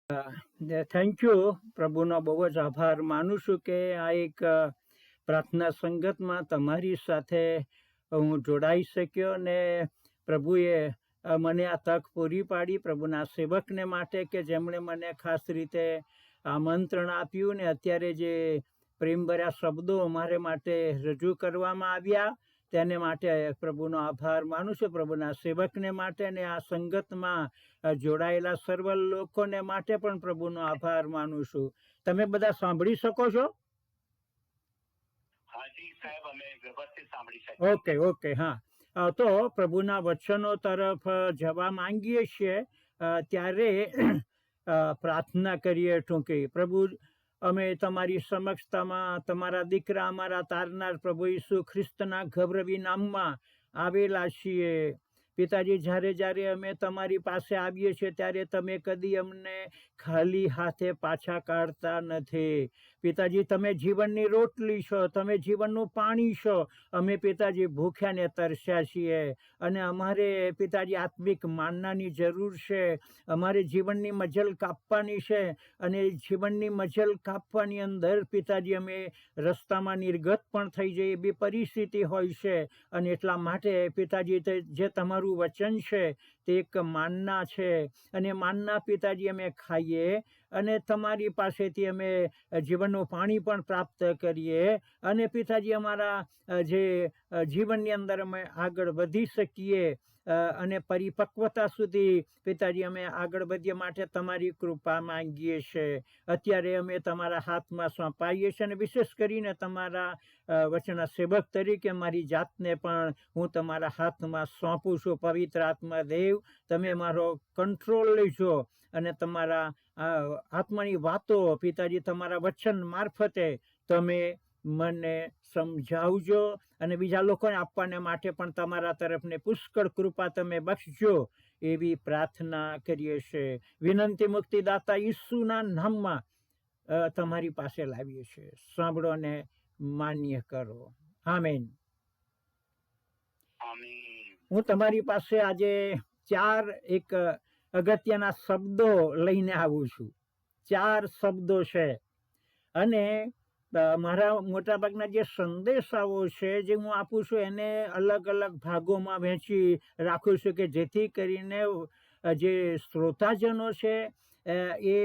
Thank you. પ્રભુનો બહુ જ આભાર માનું છું કે આ એક પ્રાર્થના સંગતમાં તમારી સાથે હું જોડાઈ શક્યો ને પ્રભુએ મને આ તક પૂરી પાડી પ્રભુના સેવકને માટે કે જેમણે મને ખાસ રીતે આમંત્રણ આપ્યું ને અત્યારે જે પ્રેમભર્યા શબ્દો અમારે માટે રજૂ કરવામાં આવ્યા તેને માટે પ્રભુનો આભાર માનું છું. પ્રભુના સેવકને માટે ને આ સંગતમાં જોડાયેલા સર્વ લોકોને માટે પણ પ્રભુનો આભાર માનું છું. તમે બધા સાંભળી શકો છો? Okay okay. હા, તો પ્રભુના વચનો તરફ જવા માંગીએ છીએ ત્યારે પ્રાર્થના કરીએ ટૂંકી. પ્રભુ, અમે તમારી સમક્ષતામાં તમારા દીકરા અમારા તારનાર પ્રભુ ઈસુ ખ્રિસ્તના ગૌરવી નામમાં આવેલા છીએ. પિતાજી, જ્યારે જ્યારે અમે તમારી પાસે આવીએ છીએ ત્યારે તમે કદી અમને ખાલી હાથે પાછા કાઢતા નથી. પિતાજી, તમે જીવનની રોટલી છો, તમે જીવનનું પાણી છો. અમે પિતાજી ભૂખ્યા ને તરસ્યા છીએ અને અમારે પિતાજી આત્મિક માનનાની જરૂર છે. અમારે જીવનની મજલ કાપવાની છે અને જીવનની મજલ કાપવાની અંદર પિતાજી અમે રસ્તામાં નિર્ગત પણ થઈ જઈએ એવી પરિસ્થિતિ હોય છે. અને એટલા માટે પિતાજી જે તમારું વચન છે તે એક માનના છે અને માનના પિતાજી અમે ખાઈએ અને તમારી પાસેથી અમે જીવનનું પાણી પણ પ્રાપ્ત કરીએ અને પિતાજી અમારા જે જીવનની અંદર અમે આગળ વધી શકીએ અને પરિપક્વતા સુધી પિતાજી અમે આગળ વધીએ માટે તમારી કૃપા માંગીએ છીએ. અત્યારે અમે તમારા હાથમાં સોંપાઈએ છીએ અને વિશેષ કરીને તમારા વચના સેવક તરીકે મારી જાતને પણ હું તમારા હાથમાં સોંપું છું. પવિત્ર આત્મા દેવ, તમે મારો કંટ્રોલ લેજો અને તમારા આત્માની વાતો પિતાજી તમારા વચન મારફતે તમે મને સમજાવજો અને બીજા લોકોને આપવાને માટે પણ તમારા તરફને પુષ્કળ કૃપા તમે બક્ષજો એવી પ્રાર્થના કરીએ છીએ. વિનંતી મુક્તિદાતા ઈસુના નામમાં તમારી પાસે લાવીએ છીએ. સાંભળો અને માન્ય કરો. આમેન. હું તમારી પાસે આજે 4 એક અગત્યના શબ્દો લઈને આવું છું. 4 શબ્દો છે અને મારા મોટાભાગના જે સંદેશાઓ છે જે હું આપું છું એને અલગ અલગ ભાગોમાં વહેંચી રાખું છું કે જેથી કરીને જે શ્રોતાજનો છે એ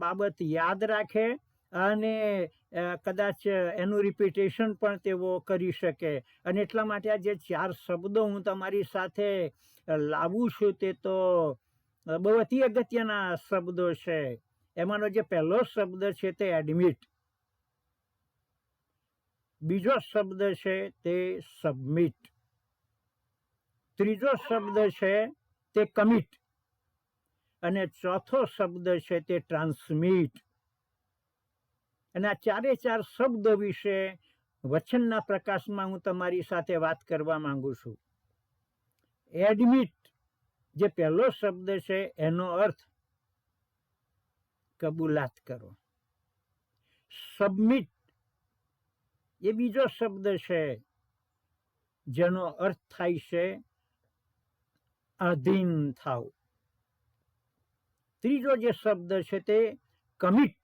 બાબત યાદ રાખે અને કદાચ એનું રિપીટેશન પણ તેઓ કરી શકે. અને એટલા માટે આ જે 4 શબ્દો હું તમારી સાથે લાવું છું તે તો બહુ અતિ અગત્યના શબ્દો છે. એમાંનો જે પહેલો શબ્દ છે તે એડમિટ, બીજો શબ્દ છે તે સબમિટ, ત્રીજો શબ્દ છે તે કમિટ અને ચોથો શબ્દ છે તે ટ્રાન્સમિટ. અને આ 4 શબ્દો વિશે વચનના પ્રકાશમાં હું તમારી સાથે વાત કરવા માંગુ છું. એડમિટ જે પહેલો શબ્દ છે એનો અર્થ કબૂલાત કરો. સબમિટ એ બીજો શબ્દ છે જેનો અર્થ થાય છે આધીન થાવ. ત્રીજો જે શબ્દ છે તે કમિટ,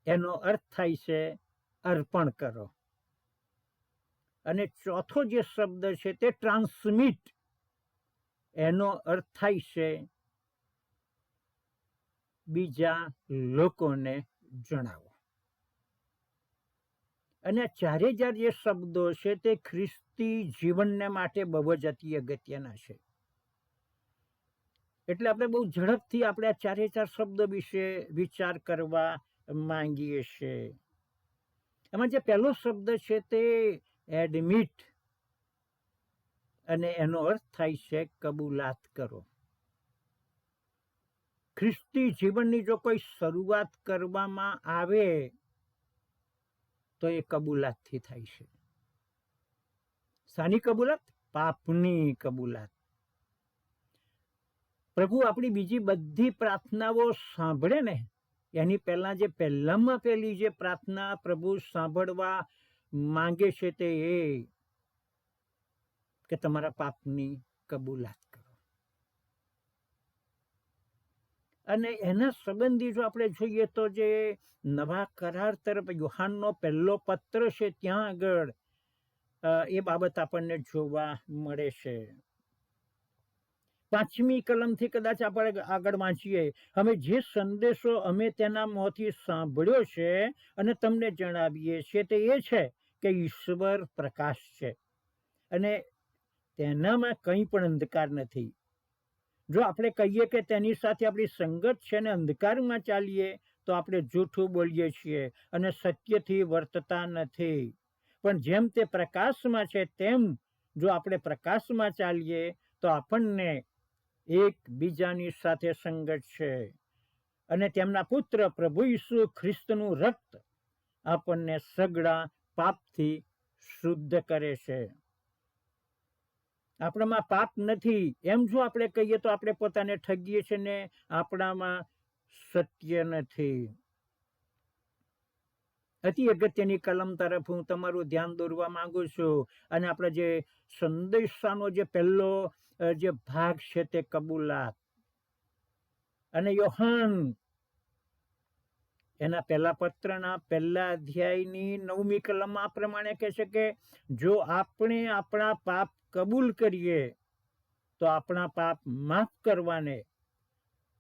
એનો અર્થ થાય છે અર્પણ કરો. અને ચોથો જે શબ્દ છે તે ટ્રાન્સમિટ, એનો અર્થ થાય છે બીજા લોકોને જણાવો. અને 4 જે શબ્દો છે તે ખ્રિસ્તી જીવનને માટે બહુ જ અતિ અગત્યના છે. એટલે આપણે બહુ ઝડપથી આપણે આ 4 શબ્દો વિશે વિચાર કરવા માંગીએ છીએ. એમાં જે પહેલો શબ્દ છે તે એડમિટ અને એનો અર્થ થાય છે કબૂલાત કરો. ખ્રિસ્તી જીવનની જો કોઈ શરૂઆત કરવામાં આવે તો એ કબૂલાતથી થાય છે. શાની કબૂલાત? પાપની કબૂલાત. પ્રભુ આપણી બીજી બધી પ્રાર્થનાઓ સાંભળે ને એની પહેલા જે પહેલામાં પહેલી જે પ્રાર્થના પ્રભુ સાંભળવા માંગે છે તે એ કે તમારા પાપની કબૂલાત કરો. અને એના સંબંધી જો આપણે જોઈએ તો જે નવા કરાર તરફ યુહાનનો પહેલો પત્ર છે ત્યાં આગળ એ બાબત આપણને જોવા મળે છે. 5મી કલમથી કદાચ આપણે આગળ વાંચીએ, અમે જે સંદેશો અમે તેના મોંથી સાંભળ્યો છે અને તમને જણાવીએ છીએ તે એ છે કે ઈશ્વર પ્રકાશ છે અને તેનામાં કંઈ પણ અંધકાર નથી. જો આપણે કહીએ કે તેની સાથે આપણી સંગત છે ને અંધકારમાં ચાલીએ તો આપણે જૂઠું બોલીએ છીએ અને સત્યથી વર્તતા નથી. પણ જેમ તે પ્રકાશમાં છે તેમ જો આપણે પ્રકાશમાં ચાલીએ તો આપણને એકબીજાની સાથે સંગત છે અને તેમના પુત્ર પ્રભુ ઈસુ ખ્રિસ્તનું રક્ત આપણને સગળા પાપથી શુદ્ધ કરે છે. આપણામાં પાપ નથી એમ જો આપણે કહીએ તો આપણે પોતાને ઠગીએ છીએ ને આપણામાં સત્ય નથી. અતિ અગત્યની કલમ તરફ હું તમારું ધ્યાન દોરવા માંગુ છું અને આપણે જે સંદેશાનો જે પહેલો જે ભાગ છે તે કબૂલાત. અને યોહાન એના પહેલા પત્રના પહેલા અધ્યાયની 9મી કલમ આ પ્રમાણે કહે છે કે જો આપણે આપણા પાપ કબૂલ કરીએ તો આપણા પાપ માફ કરવાને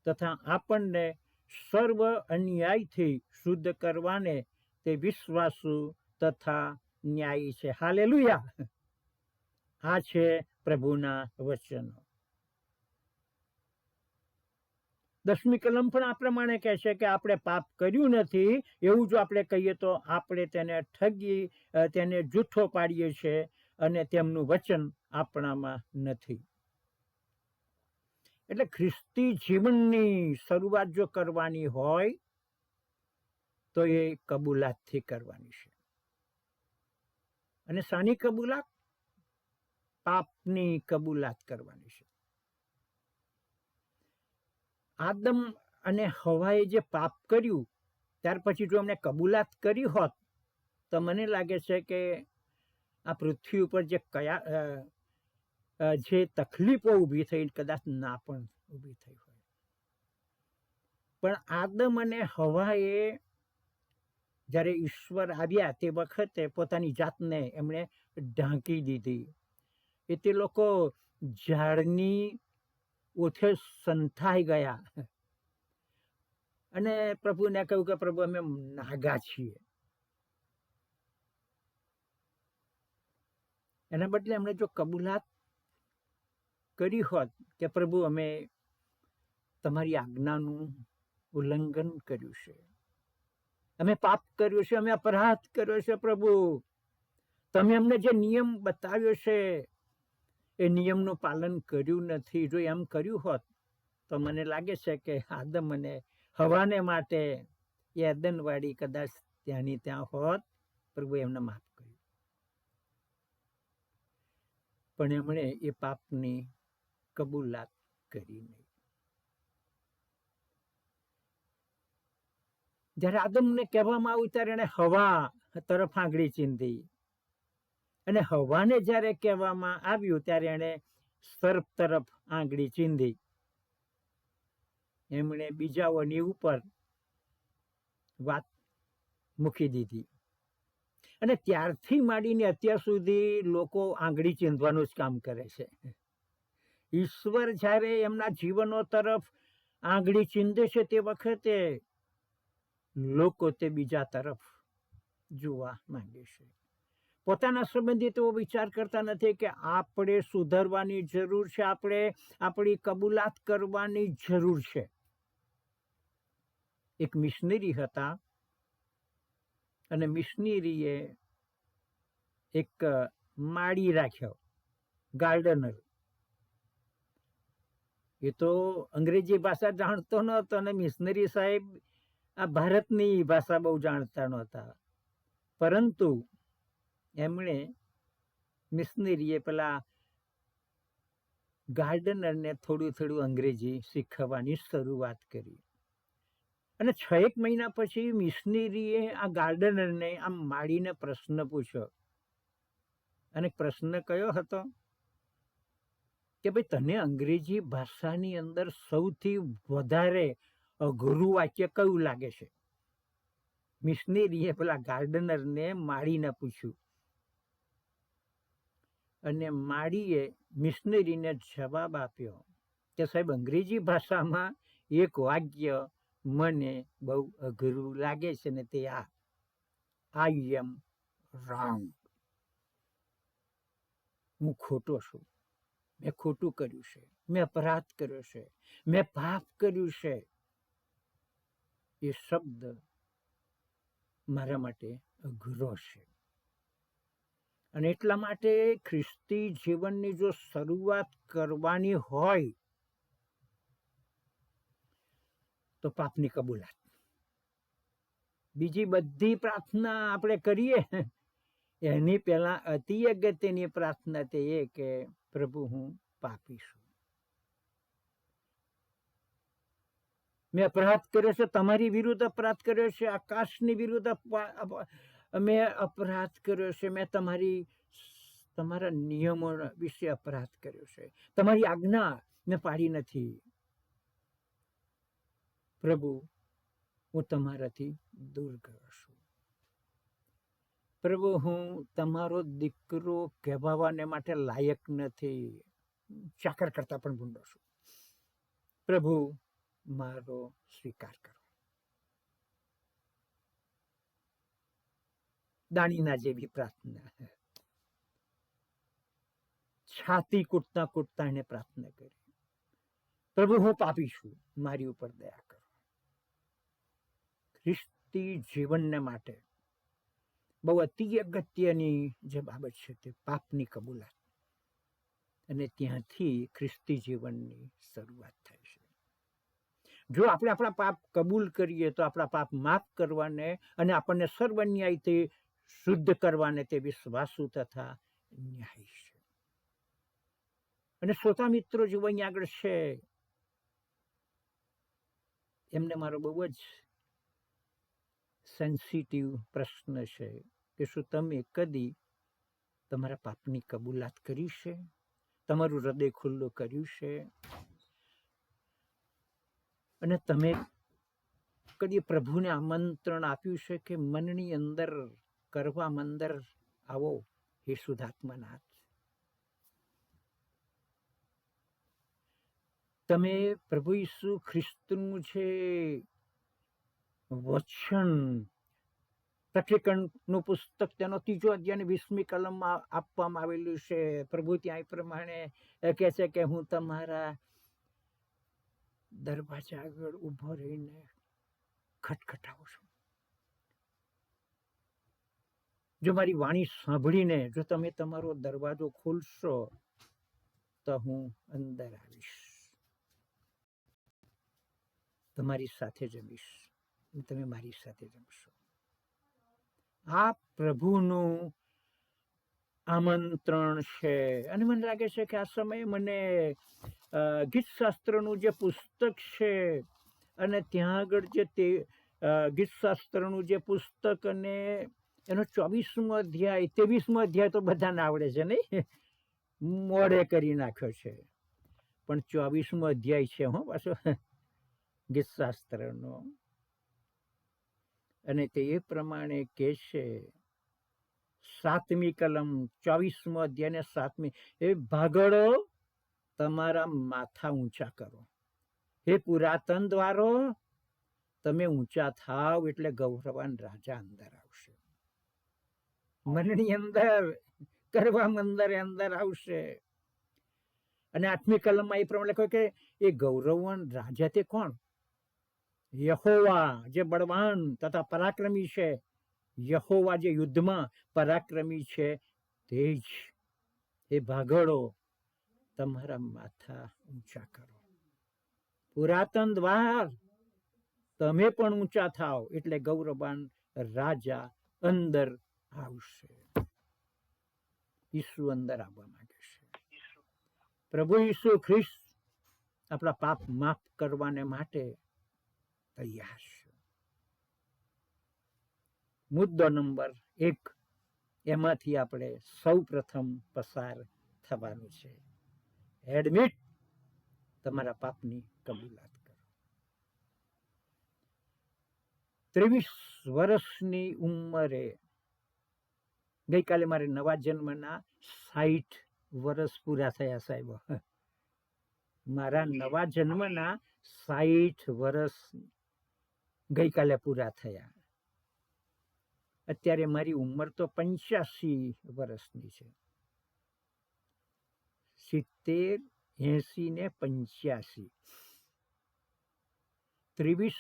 તથા આપણને સર્વ અન્યાયથી શુદ્ધ કરવાને તે વિશ્વાસુ તથા ન્યાયી છે. હાલેલુયા. આ છે પ્રભુના વચનો. 10મી કલમ પણ આ પ્રમાણે કહે છે કે આપણે પાપ કર્યું નથી એવું જો આપણે કહીએ તો આપણે તેને ઠગી તેને જૂઠો પાડીએ છીએ અને તેમનું વચન આપણામાં નથી. એટલે ખ્રિસ્તી જીવનની શરૂઆત જો કરવાની હોય તો એ કબૂલાતથી કરવાની છે. અને શાની કબૂલાત? પાપની કબૂલાત કરવાની છે. આદમ અને હવાએ જે પાપ કર્યું ત્યાર પછી જો એમણે કબૂલાત કરી હોત તો મને લાગે છે કે આ પૃથ્વી ઉપર જે જે તકલીફો ઊભી થઈ કદાચ ના પણ ઊભી થઈ હોય. પણ આદમ અને હવાએ જ્યારે ઈશ્વર આવ્યા તે વખતે પોતાની જાતને એમણે ઢાંકી દીધી. એ તે લોકો ઝાડની ઓછે સંથાઈ ગયા અને પ્રભુને કહ્યું કે પ્રભુ અમે નાગા છીએ. એના બદલે એમણે જો કબૂલાત કરી હોત કે પ્રભુ અમે તમારી આજ્ઞાનું ઉલ્લંઘન કર્યું છે, અમે પાપ કર્યું છે, અમે અપરાધ કર્યો છે, પ્રભુ તમે અમને જે નિયમ બતાવ્યો છે એ નિયમનું પાલન કર્યું નથી. જો એમ કર્યું હોત તો મને લાગે છે કે આદમ અને હવાને માટે એ એદનવાડી કદાચ ત્યાંની ત્યાં હોત. પ્રભુ એમને માફ કર્યું. પણ એમણે એ પાપની કબૂલાત કરી નહીં. જ્યારે આદમને કહેવામાં આવ્યું ત્યારે એને હવા તરફ આંગળી ચીંધી અને હવાને જ્યારે કહેવામાં આવ્યું ત્યારે એણે સર્પ તરફ આંગળી ચીંધી. એમણે બીજાઓની ઉપર વાત મૂકી દીધી અને ત્યારથી માંડીને અત્યાર સુધી લોકો આંગળી ચીંધવાનું જ કામ કરે છે. ઈશ્વર જ્યારે એમના જીવનો તરફ આંગળી ચીંધે છે તે વખતે લોકો તે બીજા તરફ જોવા માંગે છે. પોતાના સંબંધી તેઓ વિચાર કરતા નથી કે આપણે સુધરવાની જરૂર છે, આપણે આપણી કબૂલાત કરવાની જરૂર છે. એક મિશનરી હતા અને મિશનરીએ એક માળી રાખ્યો, ગાર્ડનર. એ તો અંગ્રેજી ભાષા જાણતો નહોતો અને મિશનરી સાહેબ આ ભારતની ભાષા બહુ જાણતા નહોતા. પરંતુ એમણે મિશનરીએ પેલા ગાર્ડનરને થોડું થોડું અંગ્રેજી શીખવવાની શરૂઆત કરી અને 6 મહિના પછી મિશનરીએ આ ગાર્ડનરને આ માળીને પ્રશ્ન પૂછ્યો. અને પ્રશ્ન કયો હતો કે ભાઈ તને અંગ્રેજી ભાષાની અંદર સૌથી વધારે અઘરું વાક્ય કયું લાગે છે? મિશનરીએ પેલા ગાર્ડનરને માળીને પૂછ્યું, અને માળીએ મિશનરીને જવાબ આપ્યો કે સાહેબ, અંગ્રેજી ભાષામાં એક વાક્ય મને બહુ અઘરું લાગે છે, ને તે આ, આઈ એમ રોંગ. હું ખોટો છું, મેં ખોટું કર્યું છે, મેં અપરાધ કર્યો છે, મેં પાપ કર્યું છે. એ શબ્દ મારા માટે અઘરો છે. અને એટલા માટે ખ્રિસ્તી જીવનની જો શરૂઆત કરવાની હોય તો પાપની કબૂલાત. બીજી બધી પ્રાર્થના આપણે કરીએ એની પહેલા અતિ અગત્યની પ્રાર્થના તે એ કે પ્રભુ, હું પાપી છું, મેં અપરાધ કર્યો છે, તમારી વિરુદ્ધ અપરાધ કર્યો છે, આકાશની વિરુદ્ધ મેં અપરાધ કર્યો છે, મેં તમારા નિયમો વિશે અપરાધ કર્યો છે, તમારી આજ્ઞા મેં પાડી નથી. પ્રભુ, હું તમારાથી દૂર ગયો છું. પ્રભુ, હું તમારો દીકરો કહેવાને માટે લાયક નથી, ચાકર કરતા પણ ભૂંડો છું. પ્રભુ, મારો સ્વીકાર કરો. દાણીના જેવી પ્રાર્થના. છાતી કૂટતા કૂટતા એને પ્રાર્થના કરી, પ્રભુ, હું પાપી છું, મારી ઉપર દયા કરો. ખ્રિસ્તી જીવનને માટે બહુ અતિ અગત્યની જે બાબત છે તે પાપની કબૂલાત. અને ત્યાંથી ખ્રિસ્તી જીવનની શરૂઆત થાય છે. જો આપણે આપણા પાપ કબૂલ કરીએ તો આપણા પાપ માફ કરવાને અને આપણને સર્વ ન્યાયથી શુદ્ધ કરવાને તે વિશ્વાસુ તથા ન્યાયી છે. અને શ્રોતા મિત્રો જો અહીંયા આગળ છે, એમને મારો બહુ જ સેન્સિટિવ પ્રશ્ન છે કે શું તમે કદી તમારા પાપની કબૂલાત કરી છે? તમારું હૃદય ખુલ્લું કર્યું છે? અને તમે કદી પ્રભુને આમંત્રણ આપ્યું છે કે મનની અંદર કરવા અંદર આવો હે શુદ્ધાત્માનાથ? તમે પ્રભુ ઈસુ ખ્રિસ્તનું છે વચન, પ્રકટીકરણનું પુસ્તક તેનો 3 અધ્યાય 20મી કલમમાં આપવામાં આવેલું છે. પ્રભુ ત્યાં એ પ્રમાણે કહે છે કે હું તમારા દરવાજા આગળ ઊભો રહીને ખટખટાવું છું. જો મારી વાણી સાંભળીને જો તમે તમારો દરવાજો ખોલશો તો હું અંદર આવીશ, તમારી સાથે જમીશ, તમે મારી સાથે જમશો. આ પ્રભુનું આમંત્રણ છે. અને મને લાગે છે કે આ સમયે મને ગીત શાસ્ત્રનું જે પુસ્તક છે અને ત્યાં આગળ જે તે ગીત શાસ્ત્રનું જે પુસ્તક અને એનો 24મો અધ્યાય 23મો અધ્યાય તો બધાને આવડે છે નહીં, મોડે કરી નાખ્યો છે, પણ 24મો અધ્યાય છે હો પાછો ગીત શાસ્ત્રનો. અને તે એ પ્રમાણે કહે છે 7મી કલમ 24મો અધ્યાય ને 7મી, એ ભાગળો તમારા માથા ઊંચા કરો, હે પુરાતન દ્વારો તમે ઊંચા થાવ એટલે ગૌરવાન રાજા અંદર આવશે. મનની અંદર કરવા અંદર આવશે. અને 8મી કલમમાં એ પ્રમાણે લખ્યું કે એ ગૌરવાન રાજા તે કોણ? યહોવા જે બળવાન તથા પરાક્રમી છે, યહોવા જે યુદ્ધમાં પરાક્રમી છે તે જ. એ ભાગળો તમારા માથા ઊંચા કરો, પુરાતન દ્વાર તમે પણ ઊંચા થાવ એટલે ગૌરવાન રાજા અંદર આવશે. ઈસુ અંદર આવવા માંગે છે. પ્રભુ ઈસુ ખ્રિસ્ત આપણા પાપ માફ કરવાને માટે તૈયાર છે. મુદ્દો નંબર 1 એમાંથી આપણે સૌ પ્રથમ પસાર થવાનું છે. એડમિટ, તમારા પાપની કબૂલાત કરો. 23 વર્ષની ઉંમરે, ગઈકાલે મારે નવા જન્મના 60 વર્ષ પૂરા થયા સાહેબ. મારા નવા જન્મના 60 વર્ષ ગઈકાલે પૂરા થયા. અત્યારે મારી ઉંમર તો 85 વર્ષની છે. 70, 80 ને 85. 23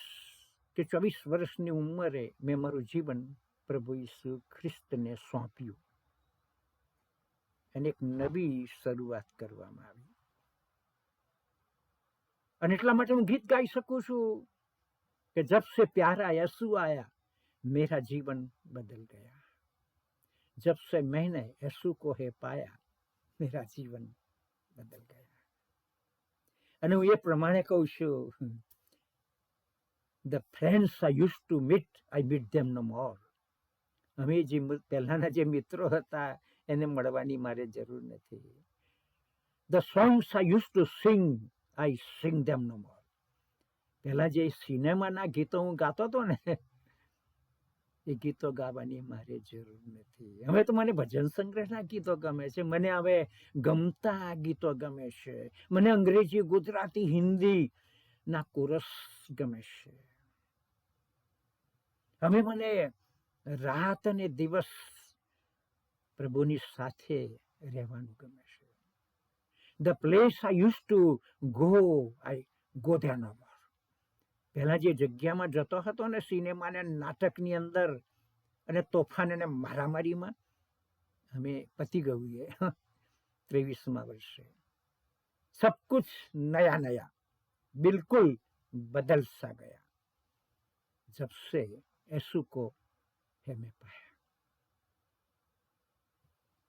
કે 24 વર્ષની ઉંમરે મેં મારું જીવન પ્રભુ ઈસુ ખ્રિસ્તને સોંપ્યું અને એક નવી શરૂઆત કરવામાં આવી. અને એટલા માટે હું ગીત ગાઈ શકું છું કે જબ સે પ્યારા યસુ આયા मेरा जीवन बदल गया, जब से मैंने यीशु को है पाया मेरा जीवन बदल गया. અને હું એ પ્રમાણે કહું છું, the friends I used to meet, I meet them no more. અમે જે પહેલાના જે મિત્રો હતા એને મળવાની મારે જરૂર નથી. The songs I used to sing, I sing them no more. પહેલા જે સિનેમાના ગીતો હું ગાતો હતો ને, એ ગીતો ગાવાની મારે જરૂર નથી. હવે તો મને ભજન સંગ્રહના ગીતો ગમે છે. મને હવે ગમતા ગીતો ગમે છે. મને અંગ્રેજી, ગુજરાતી, હિન્દી ના કોરસ ગમે છે. હવે મને રાત અને દિવસ પ્રભુની સાથે રહેવાનું ગમે છે. The place I used to go, I go there no more. પહેલા જે જગ્યામાં જતો હતો ને સિનેમા ને નાટકની અંદર અને તોફાન અને મારામારીમાં, અમે પતી ગયું એ 23મા વર્ષે. સબ કુછ નયા નયા બિલકુલ બદલ સા ગયા જબ સે यीशु को है मैं पाया.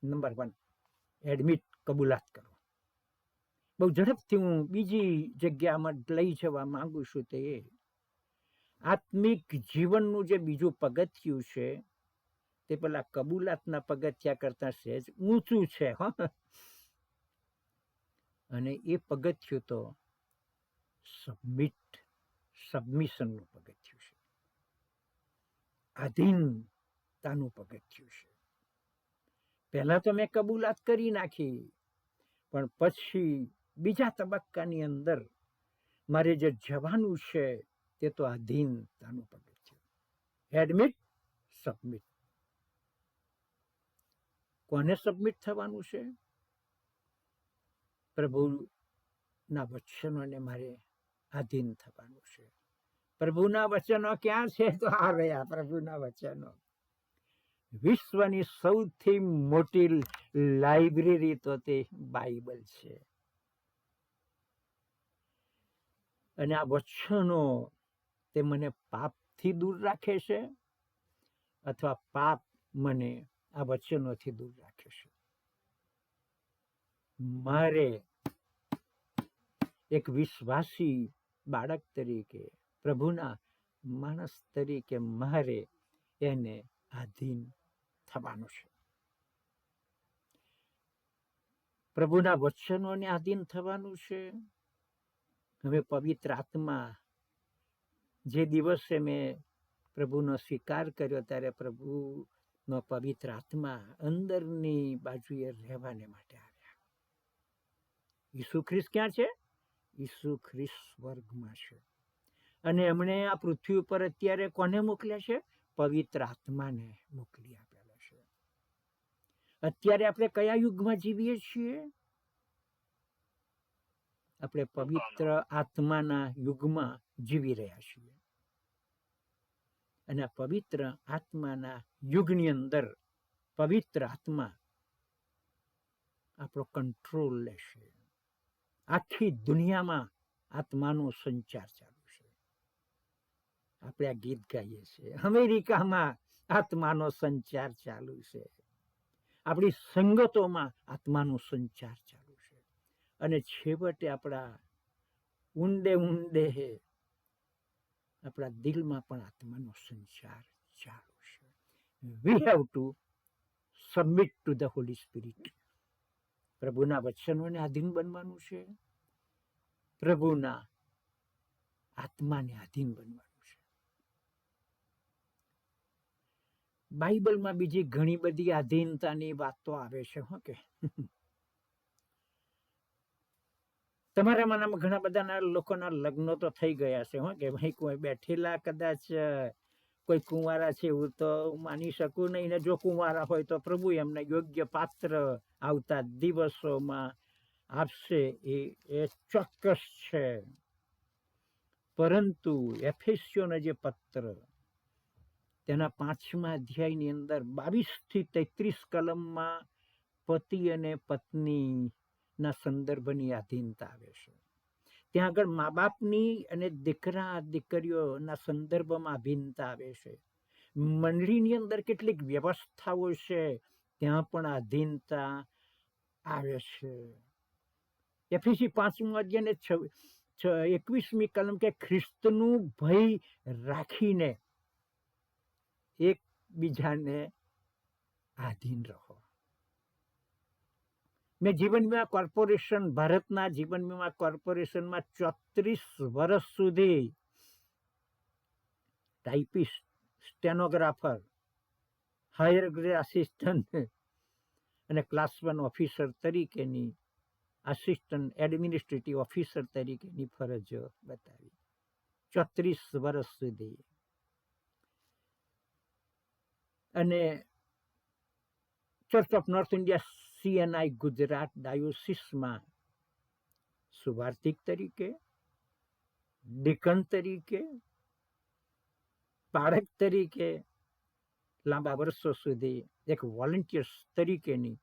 નંબર 1, એડમિટ, કબૂલાત કરો. બહુ ઝડપથી હું બીજી જગ્યામાં લઈ જવા માંગુ છું. તે આત્મિક જીવનનું જે બીજું પગથિયું છે તે પેલા કબૂલાતના પગથિયા કરતા સહેજ ઊંચું છે. અને એ પગથિયું તો સબમિશનનું પગથિયું છે, આધીનતાનું પગથિયું છે. પહેલા તો મેં કબૂલાત કરી નાખી, પણ પછી બીજા તબક્કાની અંદર મારે જે જવાનું છે તે તો આધીનતાનું પગથિયું. Admit, submit. કોને સબમિટ થવાનું છે? પ્રભુના વચનોને મારે આધીન થવાનું છે. પ્રભુના વચનો ક્યાં છે? તો આ રહ્યા પ્રભુના વચનો. વિશ્વની સૌથી મોટી લાઇબ્રેરી તો તે બાઇબલ છે. અને આ વચનો તે મને પાપથી દૂર રાખે છે અથવા પાપ મને આ વચનોથી દૂર રાખે છે. મારે એક વિશ્વાસી બાળક તરીકે, પ્રભુના માણસ તરીકે મારે એને આધીન થવાનું છે. પ્રભુના વચનોને આધીન થવાનું છે. હવે પવિત્ર આત્મા, જે દિવસે મેં પ્રભુનો સ્વીકાર કર્યો ત્યારે પ્રભુનો પવિત્ર આત્મા અંદરની બાજુએ રહેવાને માટે આવ્યા. ઈસુ ખ્રિસ્ત ક્યાં છે? ઈસુ ખ્રિસ્ત સ્વર્ગમાં છે. અને એમણે આ પૃથ્વી ઉપર અત્યારે કોને મોકલ્યા છે? પવિત્ર આત્માને મોકલી આપેલા છે. અત્યારે આપણે કયા યુગમાં જીવીએ છીએ? આપણે પવિત્ર આત્માના યુગમાં જીવી રહ્યા છીએ. અને આ પવિત્ર આત્માના યુગની અંદર પવિત્ર આત્મા આપણો કંટ્રોલ લેશે. આખી દુનિયામાં આત્માનો સંચાર ચાલુ છે. આપણે આ ગીત ગાઈએ છીએ. અમેરિકામાં આત્માનો સંચાર ચાલુ છે. આપણી સંગતોમાં આત્માનો સંચાર ચાલુ છે. અને છેવટે આપણા ઊંડે આપણા દિલમાં પણ આત્માનો સંચાર ચાલુ છે. We have to submit to the Holy Spirit. પ્રભુના વચનોને આધીન બનવાનું છે. પ્રભુના આત્માને આધીન બનવાનું છે. બાઇબલમાં બીજી ઘણી બધી આધીનતાની વાતો આવે છે. હો કે તમારામાંના ઘણા બધા લોકોના લગ્નો તો થઈ ગયા છે. હો કે ભાઈ કોઈ બેઠેલા કદાચ કોઈ કુંવારા છે એવું તો માની શકું નહીં, ને જો કુંવારા હોય તો પ્રભુ એમને યોગ્ય પાત્ર આવતા દિવસોમાં આપશે, એ ચોક્કસ છે. પરંતુ એફેસીઓનો જે પત્ર, તેના 5મા અધ્યાયની અંદર 22 થી 33 કલમમાં પતિ અને પત્ની ના સંદર્ભની આધીનતા આવે છે. ત્યાં આગળ મા બાપની અને દીકરા દીકરીઓના સંદર્ભમાં આધીનતા આવે છે. મંડળીની અંદર કેટલીક વ્યવસ્થાઓ છે, ત્યાં પણ આધીનતા આવે છે. એફએસી 5મો અધ્યાય 21મી કલમ કે ખ્રિસ્તનું ભય રાખીને એકબીજાને આધીન રહો. મેં જીવન વીમા કોર્પોરેશન, ભારતના જીવન વીમા કોર્પોરેશનમાં 34 વર્ષ સુધી typist, stenographer, higher grade assistant અને ક્લાસ 1 ઓફિસર તરીકેની, આસિસ્ટન્ટ એડમિનિસ્ટ્રેટિવ ઓફિસર તરીકેની ફરજો બતાવી 34 વર્ષ સુધી. અને Church of North India CNI Gujarat ડાયોસિસમાં સુવાર્તિક તરીકે, ડીકન તરીકે, પાળક તરીકે લાંબા વર્ષો સુધી એક વોલન્ટિયર્સ તરીકેની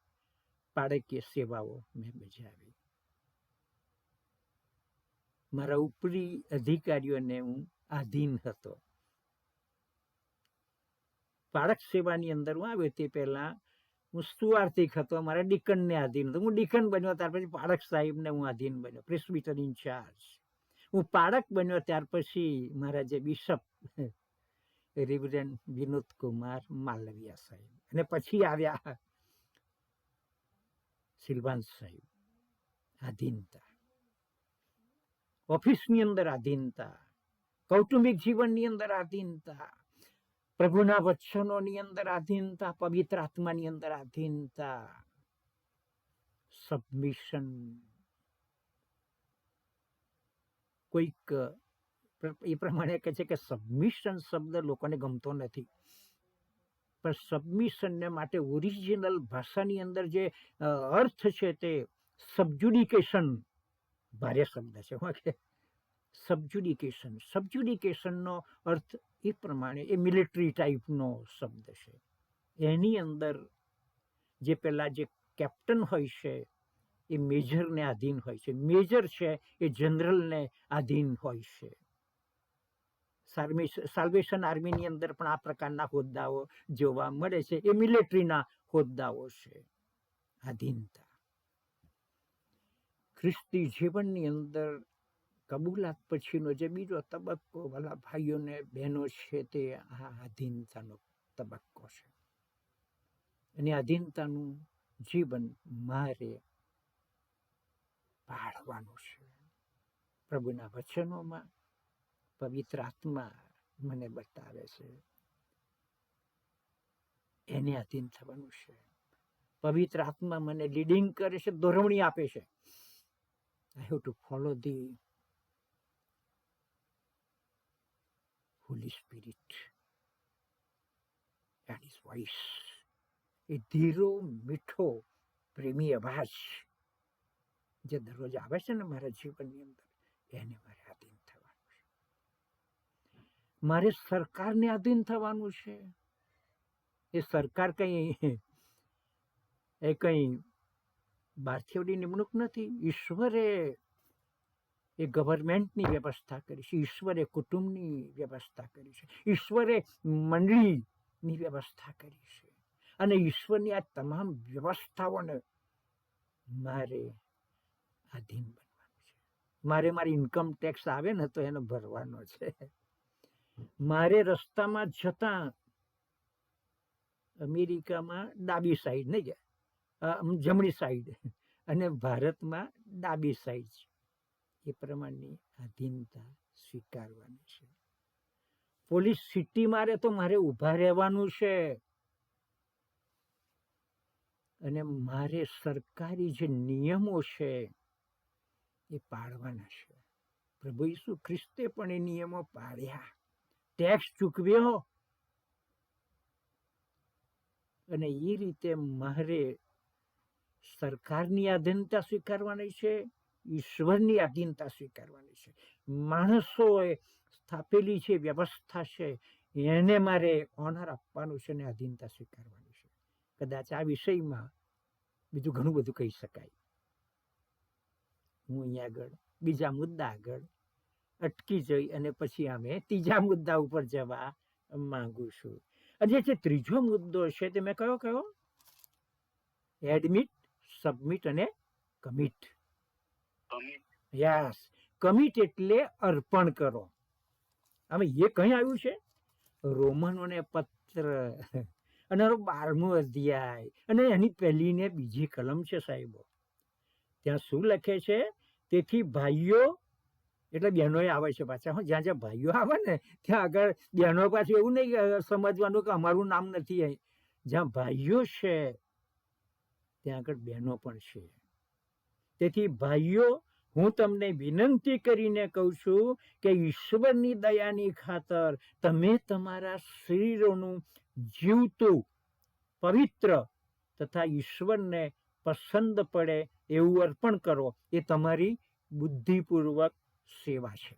પાળકીય સેવાઓ મેં બજાવી. મારા ઉપરી અધિકારીઓને હું આધીન હતો. પાળક સેવાની અંદર હું આવ્યો તે પહેલા હું સુવાર્તિક હતો, મારા ડીકનને આધીન હતો. હું ડીકન બન્યો ત્યાર પછી પાળક સાહેબને હું આધીન બન્યો, પ્રેસ્બિટર ઇન્ચાર્જ. હું પાળક બન્યો ત્યાર પછી મારા જે બિશપ રેવરેન્ડ વિનોદ કુમાર માલવિયા સાહેબ, અને પછી આવ્યા સિલવાન સાહેબ. આધીનતા ઓફિસની અંદર, આધીનતા કૌટુંબિક જીવનની અંદર, આધીનતા પ્રભુના વચનોની અંદર, આધીનતા પવિત્ર આત્માની અંદર, આધીનતા સબમિશન. કોઈક એ પ્રમાણે કહે છે કે સબમિશન શબ્દ લોકોને ગમતો નથી, પણ સબમિશનને માટે ઓરિજિનલ ભાષાની અંદર જે અર્થ છે તે સબજ્યુડિકેશન, ભારે શબ્દ છે. સબજ્યુડિકેશન, સબજ્યુડિકેશનનો અર્થ એ પ્રમાણે એ મિલિટરી ટાઈપનો શબ્દ છે. એની અંદર જે પેલા જે કેપ્ટન હોય છે એ મેજરને આધીન હોય છે, મેજર છે એ જનરલને આધીન હોય છે. સાલ્વેશન આર્મીની અંદર પણ આ પ્રકારના હોદ્દાઓ જોવા મળે છે. એ મિલિટરીના હોદ્દાઓ છે. આધીનતા ખ્રિસ્તી જીવનની અંદર કબૂલાત પછીનો જે બીજો તબક્કો, ભલા ભાઈઓ ને બહેનો છે, તે આ આધીનતાનો તબક્કો છે. અને આધીનતાનું જીવન મારે પાળવાનું છે. પ્રભુના વચનોમાં પવિત્ર આત્મા મને બતાવે છે, એને આધીન થવાનું છે. પવિત્ર આત્મા મને લીડિંગ કરે છે, દોરવણી આપે છે. I have to follow the Holy Spirit and His voice. એ ધીરો, મીઠો, પ્રેમી અવાજ જે દરરોજ આવે છે ને મારા જીવનની અંદર, એને મારે આધીન થવાનું છે. મારે સરકારને આધીન થવાનું છે. એ સરકાર કઈ બહારથી નિમણૂક નથી. ઈશ્વરે એ ગવર્મેન્ટની વ્યવસ્થા કરી છે, ઈશ્વરે કુટુંબની વ્યવસ્થા કરી છે, ઈશ્વરે મંડળીની વ્યવસ્થા કરી છે. અને ઈશ્વરની આ તમામ વ્યવસ્થાઓને મારે આધીન બનવાનું છે. મારે મારી ઇન્કમ ટેક્સ આવે ને તો એને ભરવાનો છે. મારે રસ્તામાં જતા અમેરિકામાં ડાબી સાઈડ નહીં જાય, જમણી સાઈડ, અને ભારતમાં ડાબી સાઈડ, એ પ્રમાણની આધીનતા સ્વીકારવાની છે. પોલીસ સિટી મારે તો મારે ઊભા રહેવાનું છે. અને મારે સરકારી જે નિયમો છે એ પાળવાના છે. પ્રભુ ઈસુ ખ્રિસ્તે પણ એ નિયમો પાળ્યા, ટેક્સ ચૂકવ્યો, અને એ રીતે મારે સરકારની આધીનતા સ્વીકારવાની છે, ઈશ્વરની આધીનતા સ્વીકારવાની છે. માણસોએ સ્થાપેલી છે વ્યવસ્થા છે એને મારે ઓનર આપવાનું છે અને આધીનતા સ્વીકારવાની છે. કદાચ આ વિષયમાં બીજું ઘણું બધું કહી શકાય. હું અહીંયા આગળ બીજા મુદ્દા આગળ અટકી જઈ અને પછી અમે ત્રીજા મુદ્દા ઉપર જવા માંગુ છું. અને જે ત્રીજો મુદ્દો છે તે મેં કયો એડમિટ, સબમિટ અને કમિટ. યસ, કમિટ એટલે અર્પણ કરો. હવે એ કઈ આવ્યું છે? રોમનોને પત્ર અને 12મો અધ્યાય અને એની પહેલી ને બીજી કલમ છે સાહેબો. ત્યાં શું લખે છે? તેથી ભાઈઓ, એટલે બહેનો આવે છે પાછા. જ્યાં જ્યાં ભાઈઓ આવે ને ત્યાં આગળ બહેનો પાછું એવું નહીં સમજવાનું કે અમારું નામ નથી. જ્યાં ભાઈઓ છે ત્યાં આગળ બહેનો પણ છે. તેથી ભાઈઓ, હું તમને વિનંતી કરીને કહું છું કે ઈશ્વરની દયાની ખાતર તમે તમારા શરીરોનું જીવતું, પવિત્ર તથા ઈશ્વરને પસંદ પડે એવું અર્પણ કરો. એ તમારી બુદ્ધિપૂર્વક સેવા છે.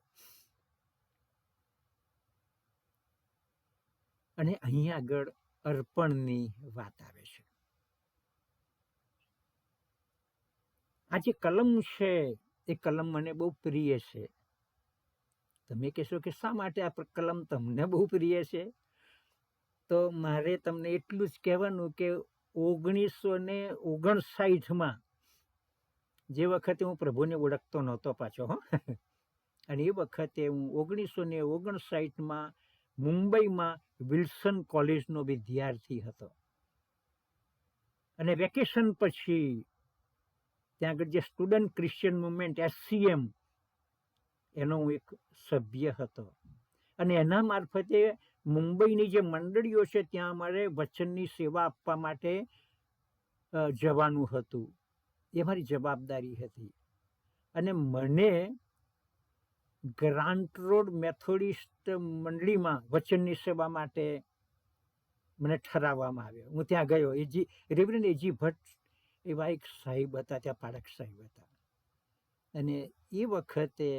અને અહીંયા આગળ અર્પણની વાત આવે છે. આ જે કલમ છે એ કલમ મને બહુ પ્રિય છે. તમે કહેશો કે શા માટે આ કલમ તમને બહુ પ્રિય છે? તો મારે તમને એટલું જ કહેવાનું કે 1959માં જે વખતે હું પ્રભુને ઓળખતો નહોતો પાછો, અને એ વખતે હું 1959માં મુંબઈમાં વિલ્સન કોલેજનો વિદ્યાર્થી હતો. અને વેકેશન પછી ત્યાં આગળ જે સ્ટુડન્ટ ક્રિશ્ચિયન મુવમેન્ટ SCM એનો હું એક સભ્ય હતો. અને એના મારફતે મુંબઈની જે મંડળીઓ છે ત્યાં અમારે વચનની સેવા આપવા માટે જવાનું હતું. એ મારી જવાબદારી હતી. અને મને ગ્રાન્ટ રોડ મેથોડિસ્ટ મંડળીમાં વચનની સેવા માટે મને ઠરાવવામાં આવ્યો. હું ત્યાં ગયો. રેવરેન્ડ એજી ભટ્ટ એવા એક સાહેબ હતા, ત્યાં પાળક સાહેબ હતા. અને એ વખતે